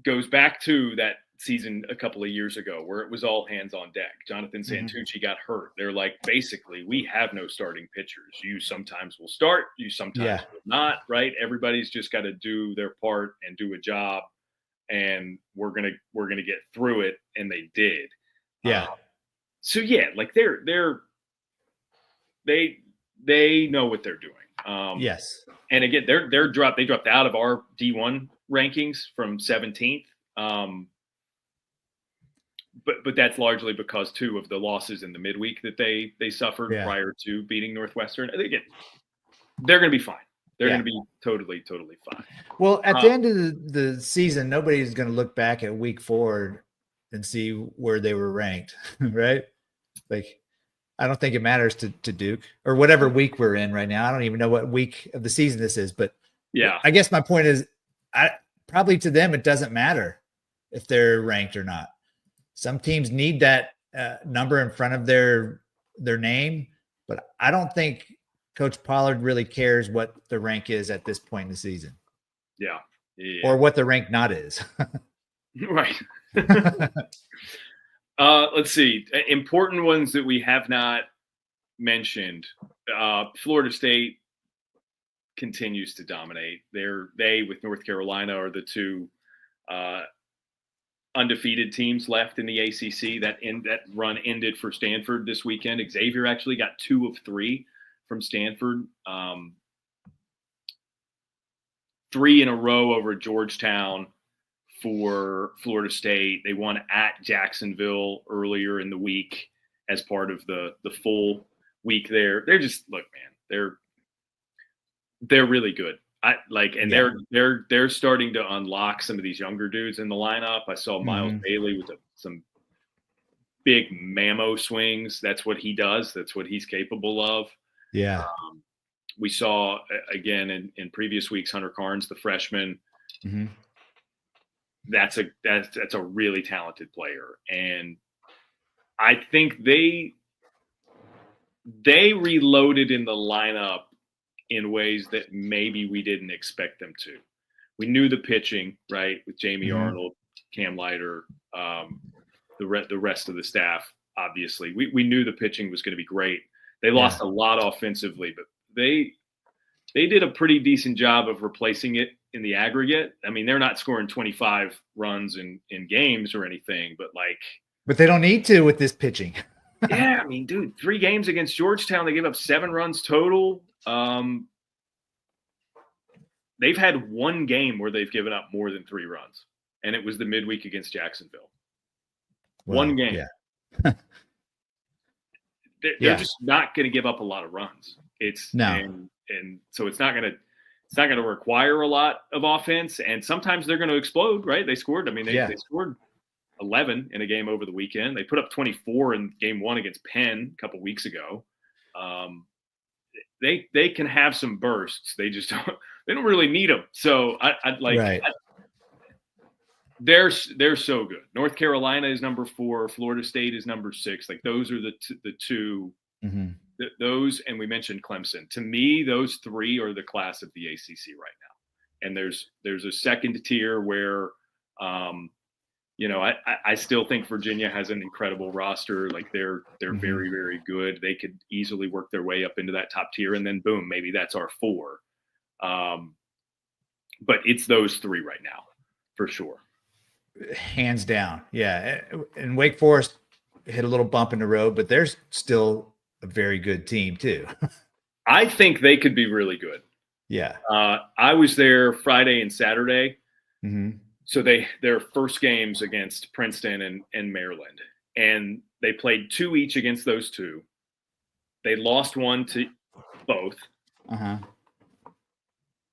Speaker 1: goes back to that season a couple of years ago where it was all hands on deck. Jonathan Santucci got hurt. They're like, basically, we have no starting pitchers. You sometimes will start, you sometimes will not, right? Everybody's just got to do their part and do a job, and we're gonna get through it, and they did. So like they know what they're doing.
Speaker 2: Yes.
Speaker 1: And again, they dropped out of our D1 rankings from 17th. But that's largely because 2 of the losses in the midweek that they suffered prior to beating Northwestern. Again, they're going to be fine. They're going to be totally fine.
Speaker 2: Well, at the end of the season, nobody's going to look back at week 4 and see where they were ranked, right? Like, I don't think it matters to Duke or whatever week we're in right now. I don't even know what week of the season this is, but I guess my point is, probably to them, it doesn't matter if they're ranked or not. Some teams need that number in front of their name, but I don't think Coach Pollard really cares what the rank is at this point in the season.
Speaker 1: Yeah.
Speaker 2: Or what the rank not is.
Speaker 1: Right. Let's see. Important ones that we have not mentioned. Florida State continues to dominate. They with North Carolina are the 2 undefeated teams left in the ACC. That run ended for Stanford this weekend. Xavier actually got 2 of 3 from Stanford. 3 in a row over Georgetown for Florida State. They won at Jacksonville earlier in the week as part of the full week there. They're just, look, man, they're really good. They're starting to unlock some of these younger dudes in the lineup. I saw Miles Bailey with some big mammo swings. That's what he does. That's what he's capable of.
Speaker 2: Yeah.
Speaker 1: We saw again in previous weeks, Hunter Carnes, the freshman. That's a really talented player. And I think they reloaded in the lineup in ways that maybe we didn't expect them to. We knew the pitching, right, with Jamie Arnold, Cam Leiter, the rest of the staff, obviously. We knew the pitching was going to be great. They lost a lot offensively, but they did a pretty decent job of replacing it in the aggregate. I mean, they're not scoring 25 runs in games or anything, but
Speaker 2: they don't need to with this pitching.
Speaker 1: Yeah, I mean, dude, 3 games against Georgetown, they gave up 7 runs total. They've had 1 game where they've given up more than 3 runs, and it was the midweek against Jacksonville. Wow, 1 game.
Speaker 2: Yeah.
Speaker 1: They're just not going to give up a lot of runs. And so it's not going to require a lot of offense. And sometimes they're going to explode, right? They scored. I mean, they scored 11 in a game over the weekend. They put up 24 in game 1 against Penn a couple weeks ago. They can have some bursts. They just don't really need them. So they're so good. North Carolina is number 4. Florida State is number 6. Like, those are the 2. Those, and we mentioned Clemson. To me, those 3 are the class of the ACC right now. And there's a second tier where, I still think Virginia has an incredible roster. Like they're very, very good. They could easily work their way up into that top tier, and then boom, maybe that's our 4. But it's those 3 right now, for sure.
Speaker 2: Hands down. Yeah. And Wake Forest hit a little bump in the road, but they're still a very good team too.
Speaker 1: I think they could be really good.
Speaker 2: Yeah.
Speaker 1: I was there Friday and Saturday.
Speaker 2: Mm-hmm.
Speaker 1: So their first games against Princeton and Maryland, and they played 2 each against those 2. They lost 1 to both.
Speaker 2: Uh-huh.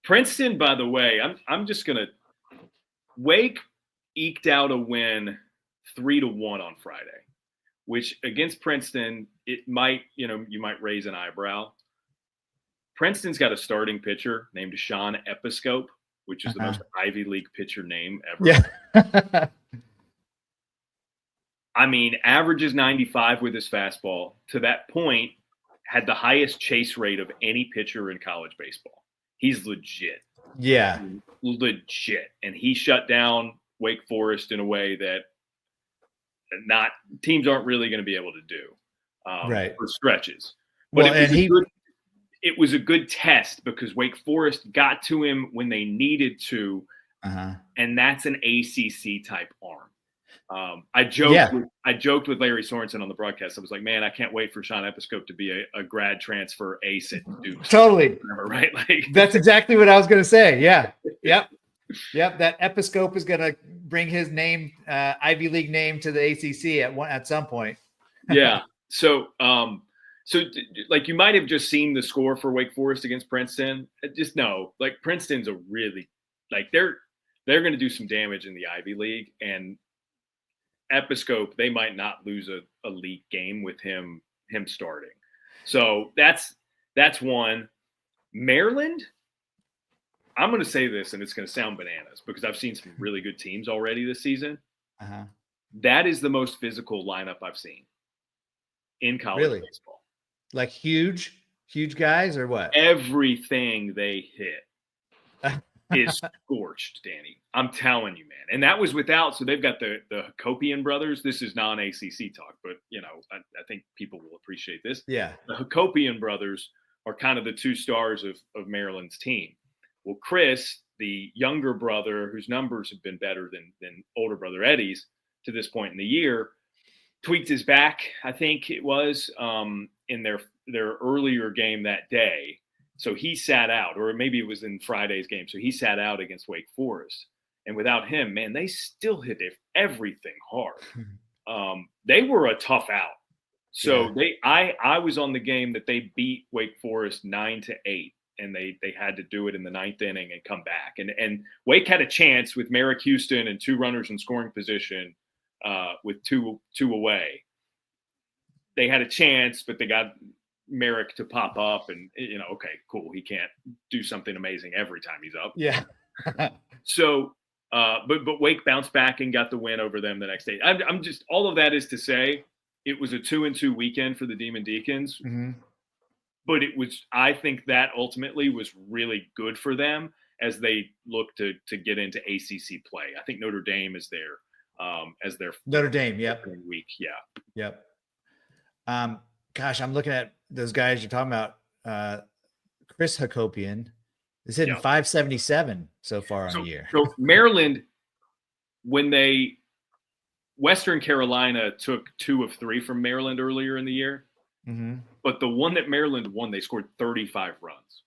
Speaker 1: Princeton, by the way, I'm just gonna Wake eked out a win 3-1 on Friday, which against Princeton, it might, you might raise an eyebrow. Princeton's got a starting pitcher named Sean Episcope, which is the most Ivy League pitcher name ever.
Speaker 2: Yeah.
Speaker 1: I mean, averages 95 with his fastball. To that point, had the highest chase rate of any pitcher in college baseball. He's legit.
Speaker 2: Yeah.
Speaker 1: Legit. And he shut down Wake Forest in a way that teams aren't really going to be able to do for stretches. But it was a good test because Wake Forest got to him when they needed to, and that's an ACC type arm. I joked with Larry Sorensen on the broadcast. I was like, man, I can't wait for Sean Episcope to be a grad transfer ace at Duke.
Speaker 2: Totally.
Speaker 1: Right? Like
Speaker 2: that's exactly what I was going to say. Yeah. Yep. That Episcope is going to bring his name, Ivy League name, to the ACC at some point.
Speaker 1: Yeah. So like you might have just seen the score for Wake Forest against Princeton. Just know, like Princeton's a really they're going to do some damage in the Ivy League, and Episcope, they might not lose a league game with him starting. So that's one. Maryland, I'm going to say this, and it's going to sound bananas because I've seen some really good teams already this season. That is the most physical lineup I've seen in college baseball.
Speaker 2: Like huge guys or what?
Speaker 1: Everything they hit is scorched, Danny. I'm telling you, man. And that was so they've got the Hakopian brothers. This is non-ACC talk, but, I think people will appreciate this.
Speaker 2: Yeah.
Speaker 1: The Hakopian brothers are kind of the 2 stars of Maryland's team. Well, Chris, the younger brother, whose numbers have been better than older brother Eddie's to this point in the year, tweaked his back, I think it was, in their earlier game that day. So he sat out, or maybe it was in Friday's game. So he sat out against Wake Forest. And without him, man, they still hit everything hard. They were a tough out. So I was on the game that they beat Wake Forest 9-8. And they had to do it in the 9th inning and come back. And Wake had a chance with Merrick Houston and 2 runners in scoring position with two away. They had a chance, but they got Merrick to pop up and, okay, cool. He can't do something amazing every time he's up.
Speaker 2: Yeah.
Speaker 1: So, but Wake bounced back and got the win over them the next day. I'm just, all of that is to say it was a 2-2 weekend for the Demon Deacons. But I think that ultimately was really good for them as they look to get into ACC play. I think Notre Dame is there as their
Speaker 2: Notre Dame,
Speaker 1: week. Yeah.
Speaker 2: Yep. Gosh, I'm looking at those guys you're talking about. Chris Hakopian is hitting 577 so far on the year.
Speaker 1: So Maryland, Western Carolina took 2 of 3 from Maryland earlier in the year. But the one that Maryland won, they scored 35 runs.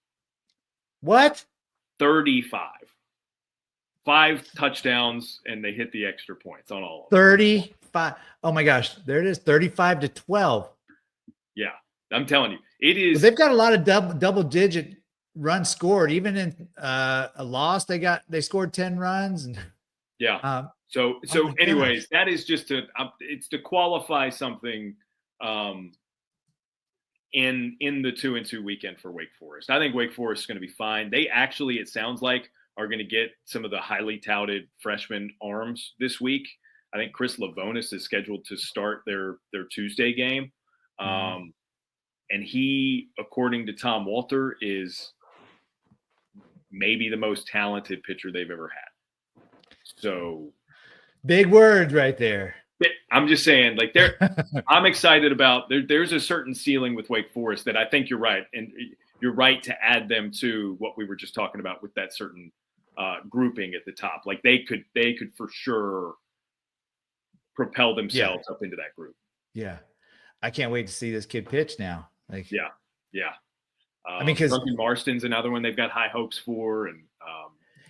Speaker 2: What?
Speaker 1: 35. 5 touchdowns, and they hit the extra points on all of
Speaker 2: them. 35. Oh, my gosh. There it is, 35-12.
Speaker 1: Yeah, I'm telling you. It is.
Speaker 2: But they've got a lot of double-digit runs scored. Even in a loss, they scored 10 runs. And,
Speaker 1: yeah. So anyways, that is just it's to qualify something in the 2-2 weekend for Wake Forest. I think Wake Forest is going to be fine. They actually, it sounds like, are going to get some of the highly touted freshman arms this week. I think Chris Lavonis is scheduled to start their Tuesday game. And he, according to Tom Walter, is maybe the most talented pitcher they've ever had. So
Speaker 2: Big words right there.
Speaker 1: I'm just saying, like, I'm excited about there's a certain ceiling with Wake Forest that I think you're right. And you're right to add them to what we were just talking about with that certain grouping at the top. Like they could for sure propel themselves up into that group.
Speaker 2: Yeah. I can't wait to see this kid pitch now. Like,
Speaker 1: yeah.
Speaker 2: I mean, because
Speaker 1: Duncan Marston's another one they've got high hopes for, and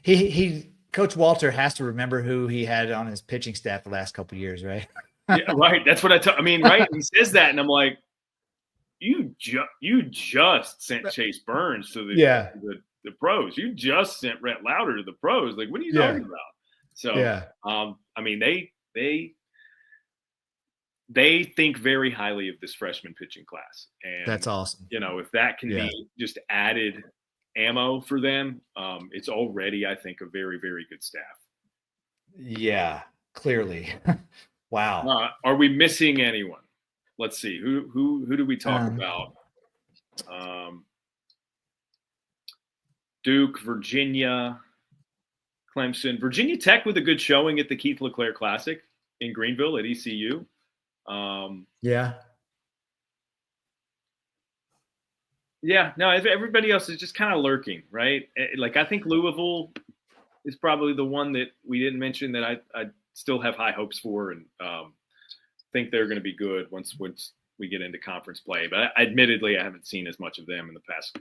Speaker 2: he Coach Walter has to remember who he had on his pitching staff the last couple of years, right?
Speaker 1: Yeah, right. That's what I mean, right? He says that, and I'm like, you just sent Chase Burns to the pros. You just sent Rhett Lauder to the pros. Like, what are you talking about? So, I mean, they think very highly of this freshman pitching class, and
Speaker 2: that's awesome.
Speaker 1: If that can be just added ammo for them, it's already, I think, a very, very good staff.
Speaker 2: Yeah, clearly. Wow.
Speaker 1: Are we missing anyone? Let's see. Who do we talk about? Duke, Virginia, Clemson, Virginia Tech with a good showing at the Keith LeClaire Classic in Greenville at ECU. No, everybody else is just kind of lurking, right? Like, I think Louisville is probably the one that we didn't mention that I still have high hopes for, and think they're going to be good once we get into conference play. But admittedly, I haven't seen as much of them in the past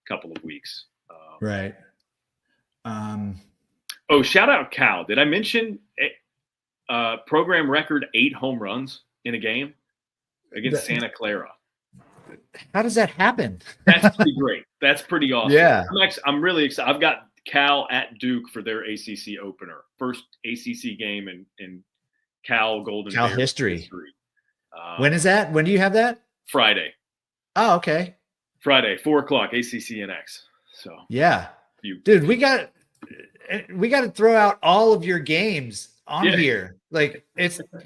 Speaker 1: couple of weeks.
Speaker 2: Right.
Speaker 1: Shout out Cal. Did I mention program record 8 home runs in a game against Santa Clara?
Speaker 2: How does that happen?
Speaker 1: That's pretty great. That's pretty awesome.
Speaker 2: Yeah.
Speaker 1: I'm really excited. I've got Cal at Duke for their ACC opener. First ACC game in Cal Golden
Speaker 2: Cal
Speaker 1: Bears
Speaker 2: history. When is that? When do you have that?
Speaker 1: Friday.
Speaker 2: Oh, okay.
Speaker 1: Friday, 4:00, ACC NX. So
Speaker 2: yeah, dude, we got to throw out all of your games on here. Like,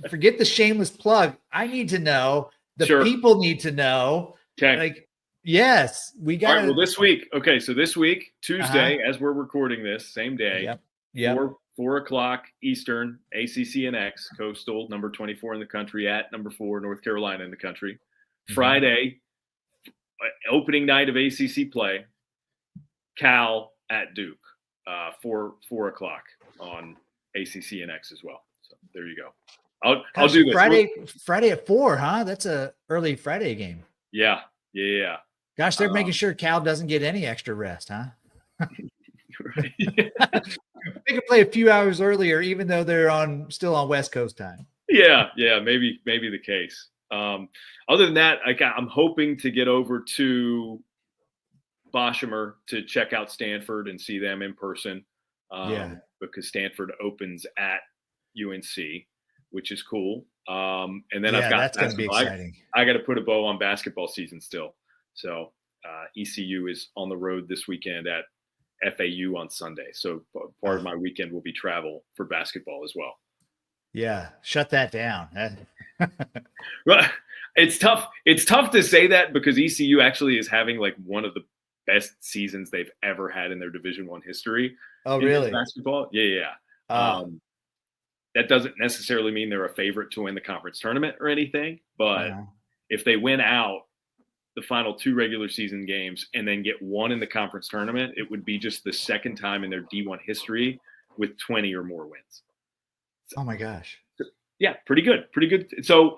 Speaker 2: forget the shameless plug. I need to know. The people need to know.
Speaker 1: Okay.
Speaker 2: Like, yes, we got.
Speaker 1: All right, well, this week. Okay, so this week, Tuesday, as we're recording this, same day.
Speaker 2: Yep.
Speaker 1: 4:00 Eastern, ACC NX, Coastal, number 24 in the country, at number 4, North Carolina in the country. Mm-hmm. Friday, opening night of ACC play, Cal at Duke, 4:00 on ACC NX as well. So there you go. I'll do this.
Speaker 2: Friday at 4, huh? That's a early Friday game.
Speaker 1: Yeah.
Speaker 2: Gosh, they're making sure Cal doesn't get any extra rest, huh? They can play a few hours earlier, even though they're still on West Coast time.
Speaker 1: Yeah, maybe the case. Other than that, I'm hoping to get over to Boshemer to check out Stanford and see them in person. Because Stanford opens at UNC, which is cool. And then I've got
Speaker 2: that's going to be exciting.
Speaker 1: I got to put a bow on basketball season still. So ECU is on the road this weekend at FAU on Sunday. So part of my weekend will be travel for basketball as well.
Speaker 2: Yeah, shut that down.
Speaker 1: Well, it's tough. It's tough to say that because ECU actually is having like one of the best seasons they've ever had in their Division I history.
Speaker 2: Oh, really?
Speaker 1: Basketball? Yeah. That doesn't necessarily mean they're a favorite to win the conference tournament or anything, but if they win out the final 2 regular season games and then get one in the conference tournament, it would be just the second time in their D1 history with 20 or more wins.
Speaker 2: So, oh my gosh.
Speaker 1: Yeah, pretty good. So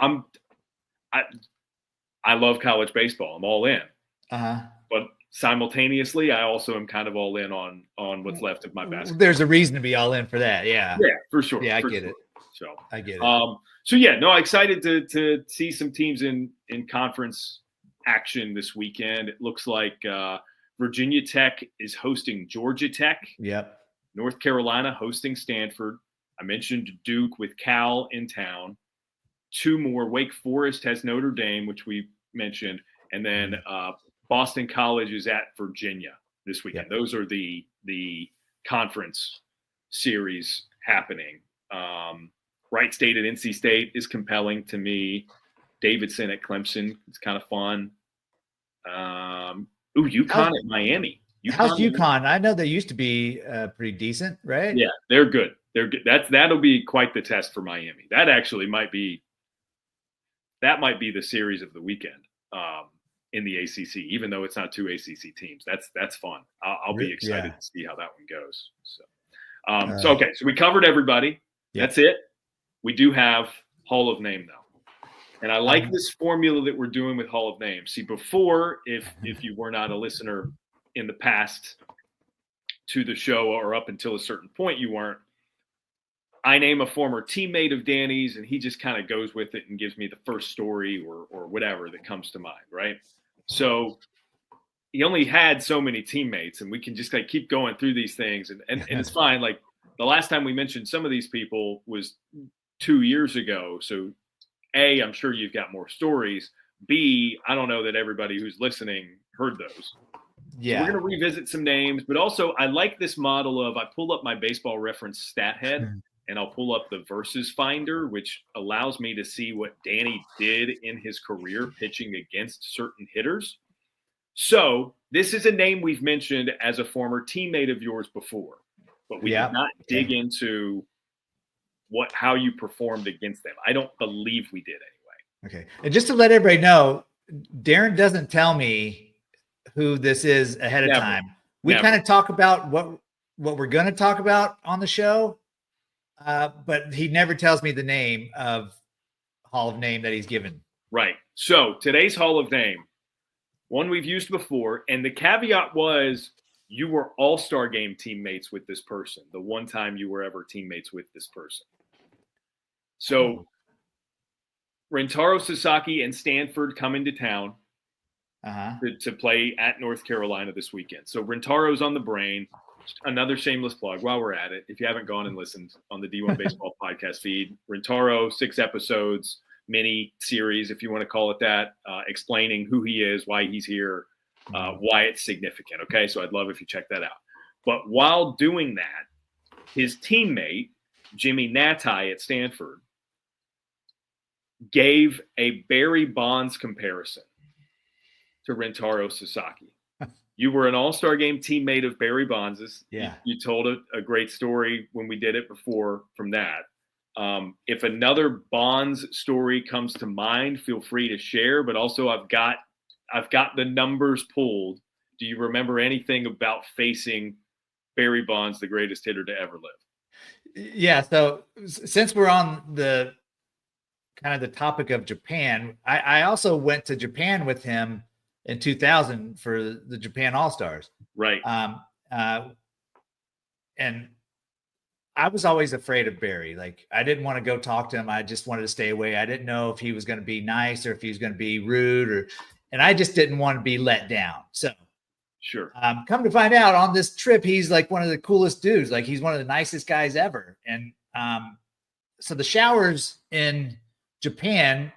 Speaker 1: I love college baseball. I'm all in. But simultaneously, I also am kind of all in on what's left of my basketball.
Speaker 2: There's a reason to be all in for that. Yeah,
Speaker 1: for sure.
Speaker 2: Yeah, I get it.
Speaker 1: So
Speaker 2: I get it.
Speaker 1: So yeah, no, excited to see some teams in conference action this weekend. It looks like Virginia Tech is hosting Georgia Tech.
Speaker 2: Yep.
Speaker 1: North Carolina hosting Stanford. I mentioned Duke with Cal in town. 2 more. Wake Forest has Notre Dame, which we mentioned, and then Boston College is at Virginia this weekend. Yep. Those are the conference series happening. Wright State at NC State is compelling to me. Davidson at Clemson, it's kind of fun. UConn at Miami.
Speaker 2: How's UConn? I know they used to be pretty decent, right?
Speaker 1: Yeah, they're good. that'll be quite the test for Miami. That actually might be the series of the weekend in the ACC, even though it's not two ACC teams. That's fun. I'll be excited to see how that one goes. So, okay, so we covered everybody. Yep. That's it. We do have Hall of Name though. And I like this formula that we're doing with Hall of Name. See, before, if you were not a listener in the past to the show, or up until a certain point you weren't, I name a former teammate of Danny's, and he just kind of goes with it and gives me the first story or whatever that comes to mind, right? So he only had so many teammates, and we can just like keep going through these things, and it's fine. Like the last time we mentioned some of these people was 2 years ago, so A, I'm sure you've got more stories. B, I don't know that everybody who's listening heard those. Yeah. So we're going to revisit some names, but also I like this model of I pull up my Baseball Reference stat head and I'll pull up the versus finder, which allows me to see what Danny did in his career pitching against certain hitters. So this is a name we've mentioned as a former teammate of yours before, but we did not dig into how you performed against them. I don't believe we did anyway.
Speaker 2: Okay. And just to let everybody know, Daron doesn't tell me who this is ahead of time. We kind of talk about what we're going to talk about on the show, but he never tells me the name of Hall of Name that he's given.
Speaker 1: Right. So today's Hall of Name, one we've used before, and the caveat was you were all-star game teammates with this person, the one time you were ever teammates with this person. So Rentaro Sasaki and Stanford come into town to play at North Carolina this weekend. So Rentaro's on the brain. Another shameless plug while we're at it. If you haven't gone and listened on the D1 Baseball podcast feed, Rentaro, 6 episodes, mini series, if you want to call it that, explaining who he is, why he's here, why it's significant. Okay, so I'd love if you check that out. But while doing that, his teammate, Jimmy Natai at Stanford, gave a Barry Bonds comparison to Rentaro Sasaki. You were an all-star game teammate of Barry Bonds's.
Speaker 2: Yeah.
Speaker 1: You told a great story when we did it before from that. If another Bonds story comes to mind, feel free to share. But also, I've got the numbers pulled. Do you remember anything about facing Barry Bonds, the greatest hitter to ever live?
Speaker 2: Yeah. So since we're on the kind of the topic of Japan, I also went to Japan with him in 2000 for the Japan All-Stars.
Speaker 1: Right.
Speaker 2: And I was always afraid of Barry. Like, I didn't want to go talk to him. I just wanted to stay away. I didn't know if he was going to be nice or if he was going to be rude, and I just didn't want to be let down. So
Speaker 1: sure.
Speaker 2: Come to find out on this trip, he's like one of the coolest dudes. Like, he's one of the nicest guys ever. And so the showers in Japan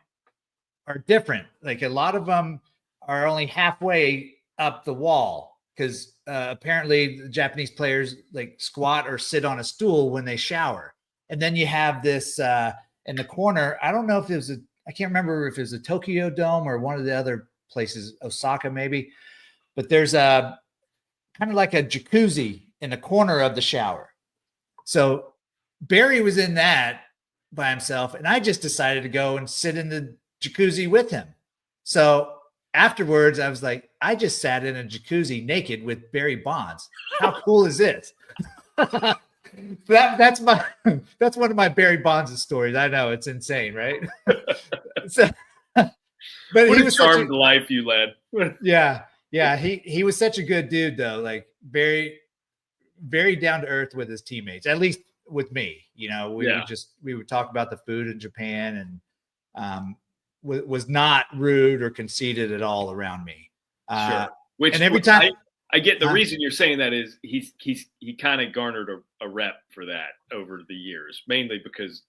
Speaker 2: are different. Like, a lot of them are only halfway up the wall because apparently the Japanese players like squat or sit on a stool when they shower. And then you have this in the corner. I don't know if it was I can't remember if it was a Tokyo Dome or one of the other places, Osaka maybe, but there's a kind of like a jacuzzi in the corner of the shower. So Barry was in that by himself, and I just decided to go and sit in the jacuzzi with him. So afterwards, I was like, I just sat in a jacuzzi naked with Barry Bonds. How cool is this? That's one of my Barry Bonds stories. I know, it's insane, right? So, but
Speaker 1: what a charmed life you led.
Speaker 2: Yeah. He was such a good dude, though. Like, very, very down to earth with his teammates, at least with me. You know, we would talk about the food in Japan, and was not rude or conceited at all around me.
Speaker 1: Sure. And every time I get the reason you're saying that is he kind of garnered a rep for that over the years, mainly because,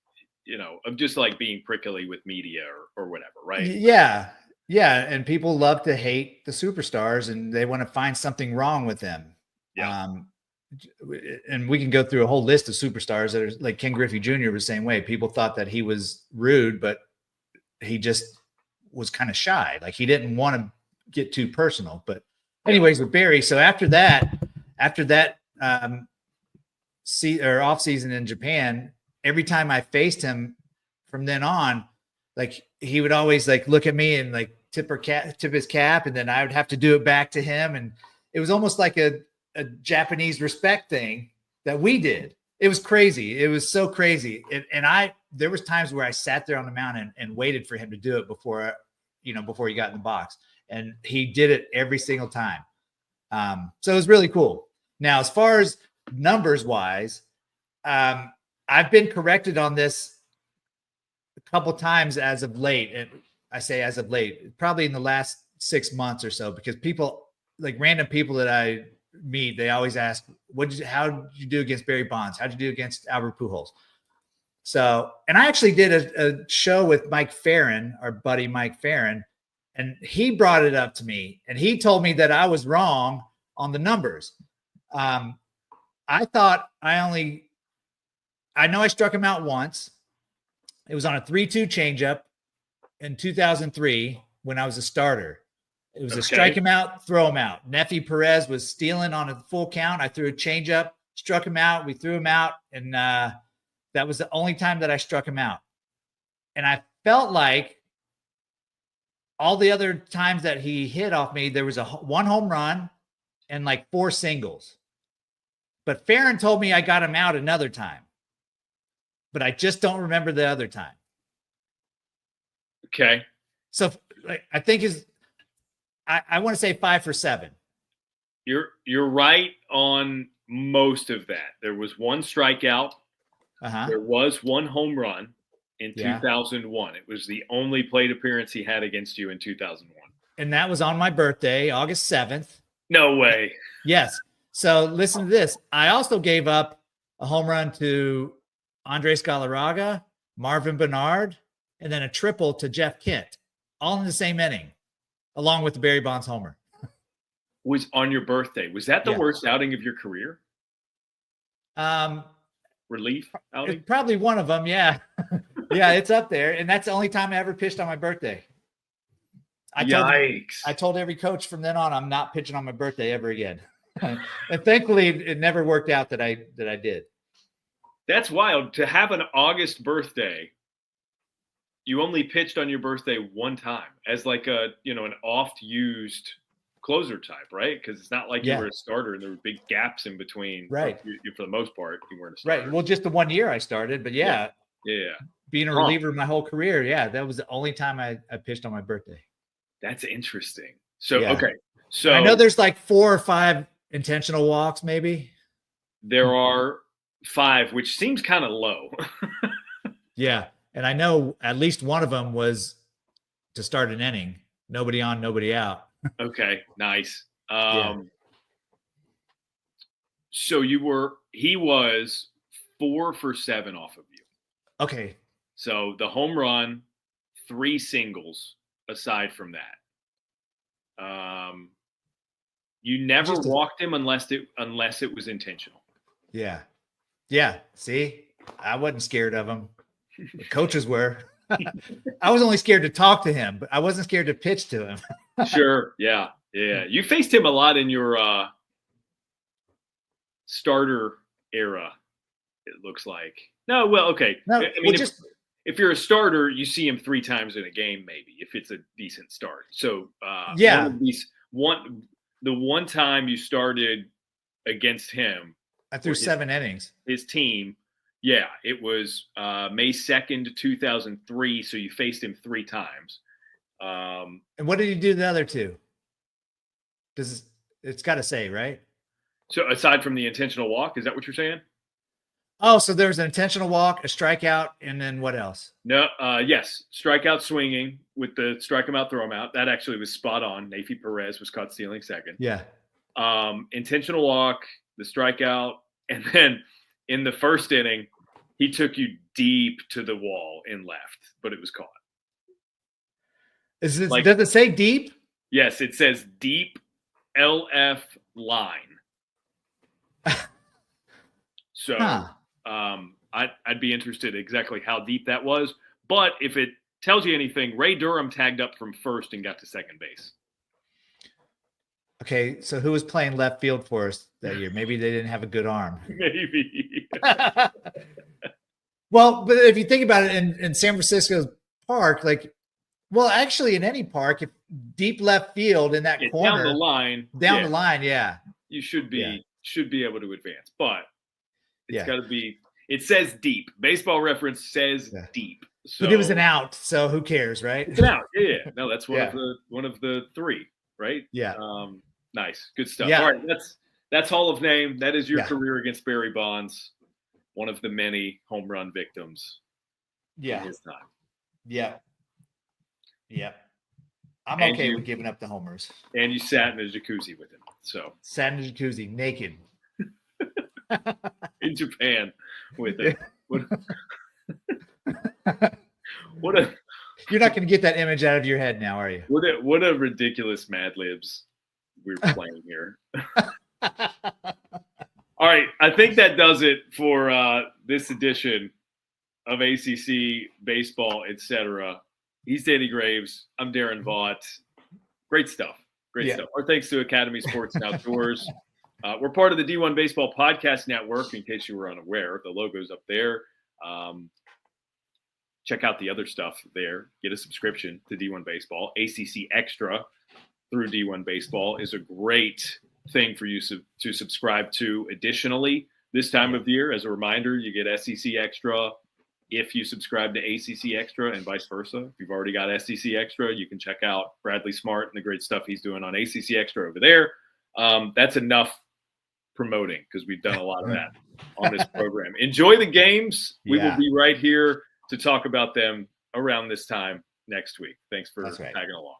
Speaker 1: of just like being prickly with media or whatever. Right.
Speaker 2: Yeah. Yeah. And people love to hate the superstars and they want to find something wrong with them.
Speaker 1: Yeah.
Speaker 2: And we can go through a whole list of superstars that are like Ken Griffey Jr. was the same way. People thought that he was rude, but he just was kind of shy. Like, he didn't want to get too personal. But anyways, with Barry, so after that off season in Japan, every time I faced him from then on, like he would always like look at me and like tip his cap, and then I would have to do it back to him. And it was almost like a Japanese respect thing that we did. It was crazy. It was so crazy. There was times where I sat there on the mound and waited for him to do it before he got in the box. And he did it every single time. So it was really cool. Now, as far as numbers wise, I've been corrected on this a couple times as of late. And I say as of late, probably in the last 6 months or so, because people, like random people that I meet, they always ask, how did you do against Barry Bonds? How did you do against Albert Pujols? So, and I actually did a show with Mike Farron, our buddy Mike Farron, and he brought it up to me, and he told me that I was wrong on the numbers. I thought I know I struck him out once. It was on a 3-2 changeup in 2003 when I was a starter. It was a strike him out, throw him out. Nefi Perez was stealing on a full count. I threw a changeup, struck him out. We threw him out, and that was the only time that I struck him out. And I felt like all the other times that he hit off me, there was one home run and like 4 singles. But Farron told me I got him out another time, but I just don't remember the other time.
Speaker 1: Okay.
Speaker 2: So I think I want to say 5 for 7.
Speaker 1: You're right on most of that. There was one strikeout. There was one home run in 2001. It was the only plate appearance he had against you in 2001.
Speaker 2: And that was on my birthday, August 7th.
Speaker 1: No way.
Speaker 2: Yes. So listen to this. I also gave up a home run to Andres Galarraga, Marvin Bernard, and then a triple to Jeff Kent, all in the same inning, along with the Barry Bonds homer.
Speaker 1: Was on your birthday. Was that the worst outing of your career? Relief outing?
Speaker 2: It's probably one of them, yeah. Yeah, it's up there. And that's the only time I ever pitched on my birthday.
Speaker 1: Yikes.
Speaker 2: I told every coach from then on, I'm not pitching on my birthday ever again. And thankfully, it never worked out that I did.
Speaker 1: That's wild. To have an August birthday, you only pitched on your birthday one time as like an oft used closer type, right? Because it's not like you were a starter and there were big gaps in between.
Speaker 2: Right.
Speaker 1: For the most part, you weren't a starter.
Speaker 2: Right. Well, just the 1 year I started, but yeah. Being a reliever my whole career, that was the only time I pitched on my birthday.
Speaker 1: That's interesting. So, okay. So
Speaker 2: I know there's like 4 or 5 intentional walks, maybe.
Speaker 1: There are 5, which seems kind of low.
Speaker 2: Yeah. And I know at least one of them was to start an inning. Nobody on, nobody out.
Speaker 1: Okay. Nice. So he was 4 for 7 off of you.
Speaker 2: Okay.
Speaker 1: So the home run, 3 singles aside from that. You never walked him unless it was intentional.
Speaker 2: Yeah. Yeah. See, I wasn't scared of him. The coaches were. I was only scared to talk to him, but I wasn't scared to pitch to him.
Speaker 1: Sure. Yeah. Yeah. You faced him a lot in your starter era, it looks like. No, well, okay.
Speaker 2: No,
Speaker 1: I mean, if you're a starter, you see him 3 times in a game, maybe, if it's a decent start. So, the one time you started against him,
Speaker 2: I threw 7 innings.
Speaker 1: His team, it was May 2nd, 2003. So you faced him 3 times.
Speaker 2: And what did he do the other 2? It's got to say, right?
Speaker 1: So aside from the intentional walk, is that what you're saying?
Speaker 2: Oh, so there was an intentional walk, a strikeout, and then what else?
Speaker 1: No, yes, strikeout swinging with the strike him out, throw him out. That actually was spot on. Nefi Perez was caught stealing second.
Speaker 2: Yeah.
Speaker 1: Intentional walk, the strikeout, and then in the first inning, he took you deep to the wall in left, but it was caught.
Speaker 2: Does it say deep?
Speaker 1: Yes, it says deep LF line. So I'd be interested exactly how deep that was. But if it tells you anything, Ray Durham tagged up from first and got to second base.
Speaker 2: Okay, so who was playing left field for us that year? Maybe they didn't have a good arm.
Speaker 1: Maybe.
Speaker 2: Well, but if you think about it, in San Francisco's park, like, well, actually, in any park, if deep left field in that corner,
Speaker 1: down the line,
Speaker 2: you
Speaker 1: should be able to advance, but it's got to be. It says deep. Baseball Reference says deep. So
Speaker 2: but it was an out, so who cares, right?
Speaker 1: It's an out. Yeah. No, that's one of the three, right?
Speaker 2: Yeah.
Speaker 1: Nice, good stuff.
Speaker 2: Yeah.
Speaker 1: All right, that's Hall of Name. That is your career against Barry Bonds, one of the many home run victims. In his time.
Speaker 2: Yeah. Yeah. I'm okay with giving up the homers.
Speaker 1: And you sat in a jacuzzi with him. So
Speaker 2: sat in a jacuzzi naked.
Speaker 1: In Japan with him.
Speaker 2: You're not going to get that image out of your head now, are you?
Speaker 1: What a ridiculous Mad Libs we're playing here. All right, I think that does it for this edition of ACC Baseball Etc. He's Danny Graves. I'm Daron Vaught. Great stuff. Great stuff. Our thanks to Academy Sports and Outdoors. We're part of the D1 Baseball Podcast Network, in case you were unaware. The logo's up there. Check out the other stuff there. Get a subscription to D1 Baseball. ACC Extra through D1 Baseball is a great thing for you to subscribe to. Additionally, this time of year, as a reminder, you get SEC Extra if you subscribe to ACC Extra, and vice versa. If you've already got SEC Extra, you can check out Bradley Smart and the great stuff he's doing on ACC Extra over there. That's enough promoting, because we've done a lot of that on this program. Enjoy the games. We will be right here to talk about them around this time next week. Thanks for tagging along.